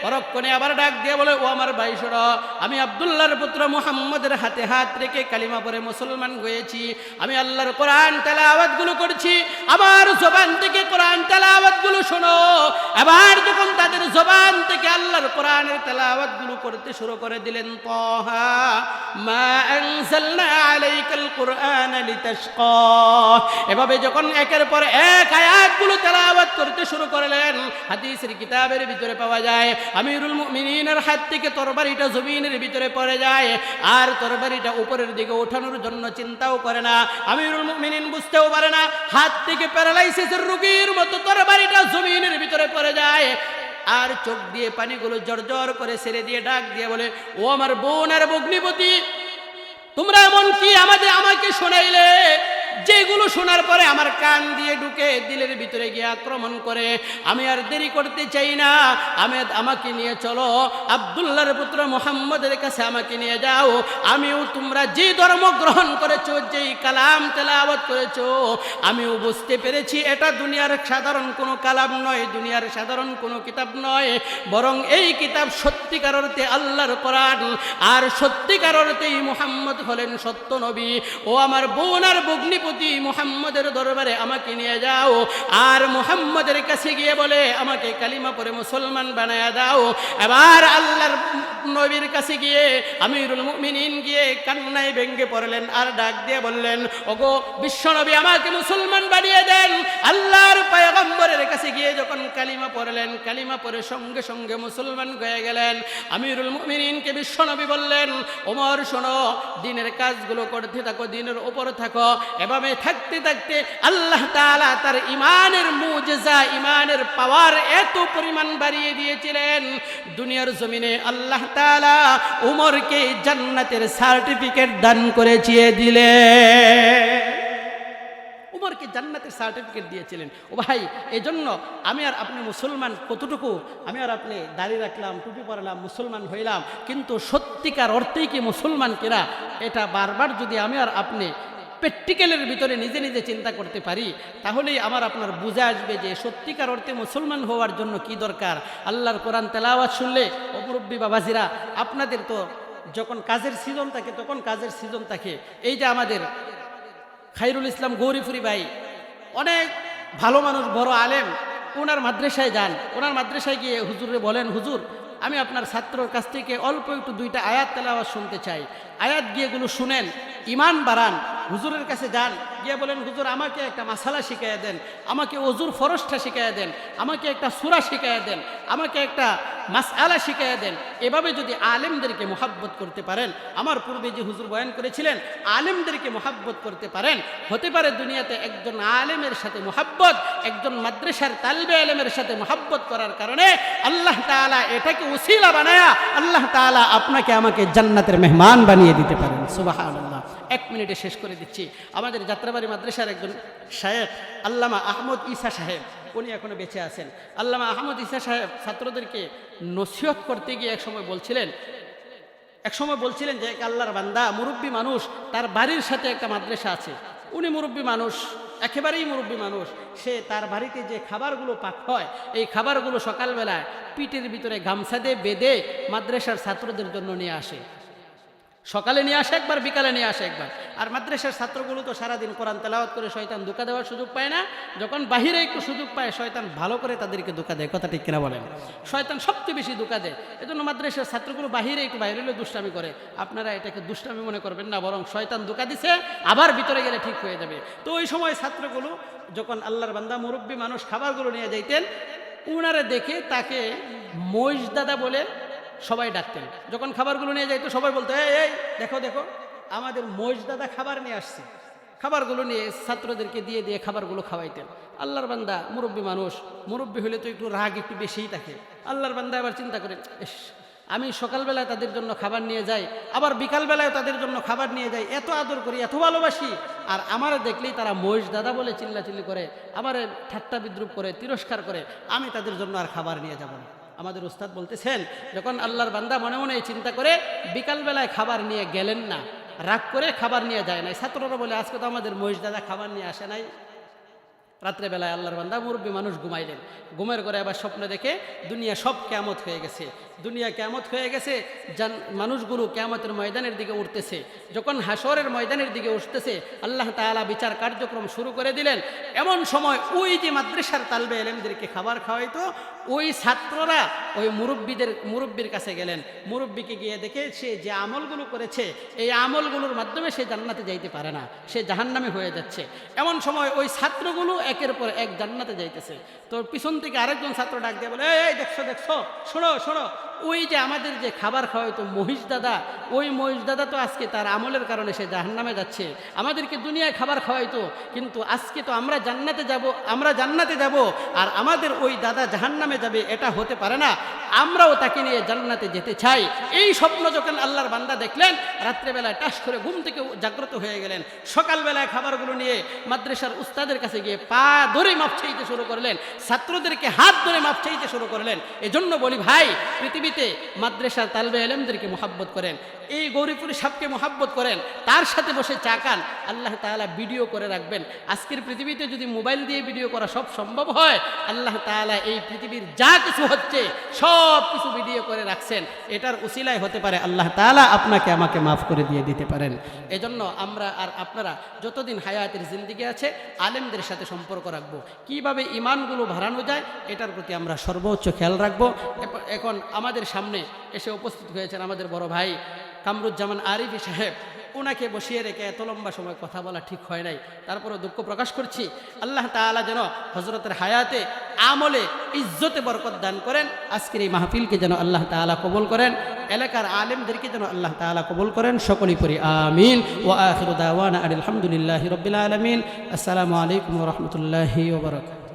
পরক্ষণে আবার ডাক দিয়ে বলে, ও আমার ভাই শোনো, আমি আব্দুল্লাহর পুত্র মুহাম্মদের হাতে হাত রেখে কালিমা পড়ে মুসলমান হয়েছি। আমি আল্লাহর কোরআন তেলাওয়াত গুলো করছি, আমার জবান থেকে কোরআন তেলাওয়াত গুলো শোনো। এবার যখন তাদের জবান থেকে আল্লাহর কোরআনের তেলাওয়াত গুলো করতে শুরু করে দিলেন, তাহা মা আনজালনা আলাইকাল কুরআন লিতাশকা, এভাবে যখন একের পর এক আয়াতগুলো তেলাওয়াত করতে শুরু করলেন, হাদিসের কিতাবের ভিতরে পাওয়া যায় আমিরুল মুমিনিনের হাত থেকে তরবারিটা জমিনের ভিতরে পড়ে যায়, আর তরবারিটা উপরের দিকে ওঠানোর জন্য চিন্তাও করে না। আমিরুল মুমিনিন বুঝতেও পারে না, হাত থেকে প্যারালাইসিসের রোগীর মতো তরবারিটা জমিনের ভিতরে পড়ে যায়। আর চোখ দিয়ে পানিগুলো জর্জর করে ছেড়ে দিয়ে ডাক দিয়ে বলে, ও আমার বোন আর ভগ্নিপতি, তোমরা এমন কি আমাকে শোনাইলে যেগুলো শোনার পরে আমার কান দিয়ে ঢুকে দিলের ভিতরে গিয়ে আক্রমণ করে। আমি আর দেরি করতে চাই না, আমাকে নিয়ে চলো, আব্দুল্লাহর পুত্র মুহাম্মদের কাছে আমাকে নিয়ে যাও। আমিও তোমরা যে ধর্ম গ্রহণ করেছো, যেই কালাম তেলাওয়াত করেছো, আমিও বুঝতে পেরেছি এটা দুনিয়ার সাধারণ কোনো কালাম নয়, দুনিয়ার সাধারণ কোনো কিতাব নয়, বরং এই কিতাব সত্যিকার অর্থে আল্লাহর কোরআন, আর সত্যিকার অর্থেই মুহাম্মদ হলেন সত্য নবী। ও আমার বোন আর ভগ্নিপতি, মুহাম্মদের দরবারে আমাকে নিয়ে যাও, আর মুহাম্মদের কাছে গিয়ে বলে আমাকে কালিমা পড়ে মুসলমান বানায়া দাও। এবার আল্লাহর নবীর কাছে গিয়ে আমিরুল মুমিনিন গিয়ে কান্নায় ভেঙ্গে পড়লেন, আর ডাক দিয়ে বললেন, ওগো বিশ্বনবী, আমাকে মুসলমান বানিয়ে দেন। আল্লাহর পয়গম্বরের কাছে গিয়ে যখন কালিমা পড়লেন, কালিমা পড়ে সঙ্গে সঙ্গে মুসলমান হয়ে গেলেন। আমিরুল মুমিনিনকে বিশ্বনবী বললেন, ওমর শোনো, দিনের কাজগুলো করতে থাকো, দিনের উপর থাকো। এভাবে থাকতে থাকতে আল্লাহ তাআলা তার ইমানের মুজিজা, ইমানের পাওয়ার এত পরিমাণ বাড়িয়ে দিয়েছিলেন, দুনিয়ার জমিনে আল্লাহ তাআলা উমরকে জান্নাতের সার্টিফিকেট দান করেছিয়ে দিলেন। উমরকে জান্নাতের সার্টিফিকেট দিয়েছিলেন। ও ভাই, এই জন্য আমি আর আপনি মুসলমান কতটুকু, আমি আর আপনি দাড়ি রাখলাম, টুপি পরালাম, মুসলমান হইলাম, কিন্তু সত্যিকার অর্থেই কি মুসলমান কিনা, এটা বারবার যদি আমি আর আপনি প্র্যাকটিক্যালের ভিতরে নিজে নিজে চিন্তা করতে পারি, তাহলেই আমার আপনার বুঝে আসবে যে সত্যিকার অর্থে মুসলমান হওয়ার জন্য কি দরকার। আল্লাহর কোরআন তেলাওয়াত শুনলে, ও মুরব্বী বাবাজিরা, আপনাদের তো যখন কাজের সিজন থাকে তখন কাজের সিজন থাকে। এই যে আমাদের খায়রুল ইসলাম গৌরীপুরি ভাই, অনেক ভালো মানুষ, বড় আলেম, ওনার মাদ্রাসায় যান, ওনার মাদ্রাসায় গিয়ে হুজুরে বলেন, হুজুর আমি আপনার ছাত্রর কাছ থেকে অল্প একটু দুইটা আয়াত তেলাওয়াত শুনতে চাই। আয়াত গিয়ে এগুলো শুনেন, ইমান বাড়ান। হুজুরের কাছে যান, গিয়ে বলেন, হুজুর আমাকে একটা মাসালা শিখাইয়া দেন, আমাকে ওজুর ফরজটা শিখাইয়া দেন, আমাকে একটা সূরা শিখাইয়া দেন, আমাকে একটা মাসআলা শিখাইয়া দেন। এভাবে যদি আলেমদেরকে মুহাব্বত করতে পারেন, আমার পূর্বে যে হুজুর বয়ান করেছিলেন, আলেমদেরকে মুহাব্বত করতে পারেন, হতে পারে দুনিয়াতে একজন আলেমের সাথে মুহাব্বত, একজন মাদ্রাসার তালবে আলেমের সাথে মুহাব্বত করার কারণে আল্লাহ তাআলা এটাকে উসিলা বানায়া আল্লাহ তাআলা আপনাকে আমাকে জান্নাতের মেহমান বানিয়ে দিতে পারেন। সুবহানাল্লাহ। 1 মিনিটে শেষ করে দিচ্ছি। আমাদের যাত্রাবাড়ি মাদ্রাসার একজন শায়েখ আল্লামা আহমদ ঈসা সাহেব, উনি এখনো বেঁচে আছেন। আল্লামা আহমদ ঈসা সাহেব ছাত্রদেরকে নসিহত করতে গিয়ে এক সময় বলছিলেন যে এক আল্লাহর বান্দা, মুরব্বী মানুষ, তার বাড়ির সাথে একটা মাদ্রাসা আছে। উনি মুরব্বী মানুষ, একেবারেই মুরব্বী মানুষ। সে তার বাড়িতে যে খাবারগুলো পাক হয়, এই খাবারগুলো সকালবেলায় পিঠের ভিতরে গামছা দিয়ে বেঁধে মাদ্রাসার ছাত্রদের জন্য নিয়ে আসে। সকালে নিয়ে আসে একবার, বিকালে নিয়ে আসে একবার। আর মাদ্রাসার ছাত্রগুলো তো সারাদিন কোরআন তেলাওয়াত করে শয়তান ধোঁকা দেওয়ার সুযোগ পায় না। যখন বাহিরে একটু সুযোগ পায়, শয়তান ভালো করে তাদেরকে ধোঁকা দেয়। কথা ঠিক কিনা বলেন? শয়তান সবচেয়ে বেশি ধোঁকা দেয়। এজন্য মাদ্রাসার ছাত্রগুলো বাহিরে হলে দুষ্টামি করে। আপনারা এটাকে দুষ্টামি মনে করবেন না, বরং শয়তান ধোঁকা দিছে, আবার ভিতরে গেলে ঠিক হয়ে যাবে। তো ওই সময় ছাত্রগুলো যখন আল্লাহর বান্দা মুরব্বী মানুষ খাবারগুলো নিয়ে যাইতেন, উনারা দেখে তাকে মহিষ দাদা বলে সবাই ডাকতেন। যখন খাবারগুলো নিয়ে যাইতো সবাই বলতো, এই দেখো দেখো, আমাদের মহিষ দাদা খাবার নিয়ে আসছে। খাবারগুলো নিয়ে ছাত্রদেরকে দিয়ে দিয়ে খাবারগুলো খাওয়াইতেন। আল্লাহর বান্দা মুরব্বী মানুষ, মুরব্বী হলে তো একটু রাগ একটু বেশিই থাকে। আল্লাহর বান্দা আবার চিন্তা করে, আমি সকালবেলায় তাদের জন্য খাবার নিয়ে যাই, আবার বিকালবেলায় তাদের জন্য খাবার নিয়ে যাই, এত আদর করি, এত ভালোবাসি, আর আমার দেখলেই তারা মহিষ দাদা বলে চিল্লাচিল্লি করে, আমার ঠাট্টা বিদ্রুপ করে, তিরস্কার করে, আমি তাদের জন্য আর খাবার নিয়ে যাব না। আমাদের উস্তাদ বলতেছেন, যখন আল্লাহর বান্দা মনে মনে চিন্তা করে বিকালবেলায় খাবার নিয়ে গেলেন না, রাগ করে খাবার নিয়ে যায় নাই, ছাত্ররা বলে আজকে তো আমাদের মহিষ দাদা খাবার নিয়ে আসে নাই, রাত্রেবেলায় আল্লাহর বান্দা মুরব্বী মানুষ ঘুমাইলেন, ঘুমের ঘরে আবার স্বপ্ন দেখে দুনিয়া সব কিয়ামত হয়ে গেছে, দুনিয়া কিয়ামত হয়ে গেছে, মানুষগুলো কিয়ামতের ময়দানের দিকে উঠতেছে। যখন হাসরের ময়দানের দিকে উঠতেছে আল্লাহ তাআলা বিচার কার্যক্রম শুরু করে দিলেন। এমন সময় ওই যে মাদ্রাসার তালবে এলেমদেরকে খাবার খাওয়াইতো ওই ছাত্ররা ওই মুরব্বীর কাছে গেলেন। মুরব্বীকে গিয়ে দেখে সে যে আমলগুলো করেছে এই আমলগুলোর মাধ্যমে সে জান্নাতে যাইতে পারে না, সে জাহান্নামে হয়ে যাচ্ছে। এমন সময় ওই ছাত্রগুলো একের পর এক জান্নাতে যাইতেছে। তো পিছন থেকে আরেকজন ছাত্র ডাক দিয়ে বলে, এই দেখছো দেখছো, শোনো শোনো, ওই যে আমাদের যে খাবার খাওয়াইতো মহিষ দাদা, ওই মহিষ দাদা তো আজকে তার আমলের কারণে সে জাহান্নামে যাচ্ছে। আমাদেরকে দুনিয়ায় খাবার খাওয়াইতো, কিন্তু আজকে তো আমরা জান্নাতে যাব আর আমাদের ওই দাদা জাহান্নামে যাবে, এটা হতে পারে না। আমরাও তাকে নিয়ে জান্নাতে যেতে চাই। এই স্বপ্ন যখন আল্লাহর বান্দা দেখলেন, রাত্রেবেলায় টাস করে ঘুম থেকে জাগ্রত হয়ে গেলেন। সকালবেলায় খাবারগুলো নিয়ে মাদ্রাসার উস্তাদের কাছে গিয়ে পা ধরে মাপ চাইতে শুরু করলেন, ছাত্রদেরকে হাত ধরে মাপ চাইতে শুরু করলেন। এজন্য বলি ভাই, পৃথিবীতে মাদ্রাসার তালবে ইলমদেরকে মোহাব্বত করেন, এই গৌরীপুরি সাহেবকে মোহাব্বত করেন, তার সাথে বসে চা খান, আল্লাহ তাআলা ভিডিও করে রাখবেন। আজকের পৃথিবীতে যদি মোবাইল দিয়ে ভিডিও করা সব সম্ভব হয়, আল্লাহ তাআলা এই পৃথিবীর যা কিছু হচ্ছে সব কিছু ভিডিও করে রাখছেন। এটার উসিলায় হতে পারে আল্লাহ তাআলা আপনাকে আমাকে মাফ করে দিয়ে দিতে পারেন। এজন্য আমরা আর আপনারা যতদিন হায়াতের জিন্দেগি আছে আলেমদের সাথে সম্পর্ক রাখবো, কিভাবে ইমানগুলো বাড়ানো যায় এটার প্রতি আমরা সর্বোচ্চ খেয়াল রাখবো। এখন আমাদের সামনে এসে উপস্থিত হয়েছেন আমাদের বড় ভাই কামরুজ্জামান আরিফি সাহেব। ওনাকে বসিয়ে রেখে এত লম্বা সময় কথা বলা ঠিক হয় নাই, তারপরে দুঃখ প্রকাশ করছি। আল্লাহ তাআলা যেন হযরতের হায়াতে আমলে ইজ্জতে বরকত দান করেন। আজকের এই মাহফিলকে যেন আল্লাহ তাআলা কবুল করেন, এলাকার আলেমদেরকে যেন আল্লাহ তাআলা কবুল করেন। সকলেই পড়ি আমিন। ওয়া আখিরু দাওয়ানা আলহামদুলিল্লাহি রাব্বিল আলামিন। আসসালামু আলাইকুম ওয়া রাহমাতুল্লাহি ওয়া বারাকাতুহু।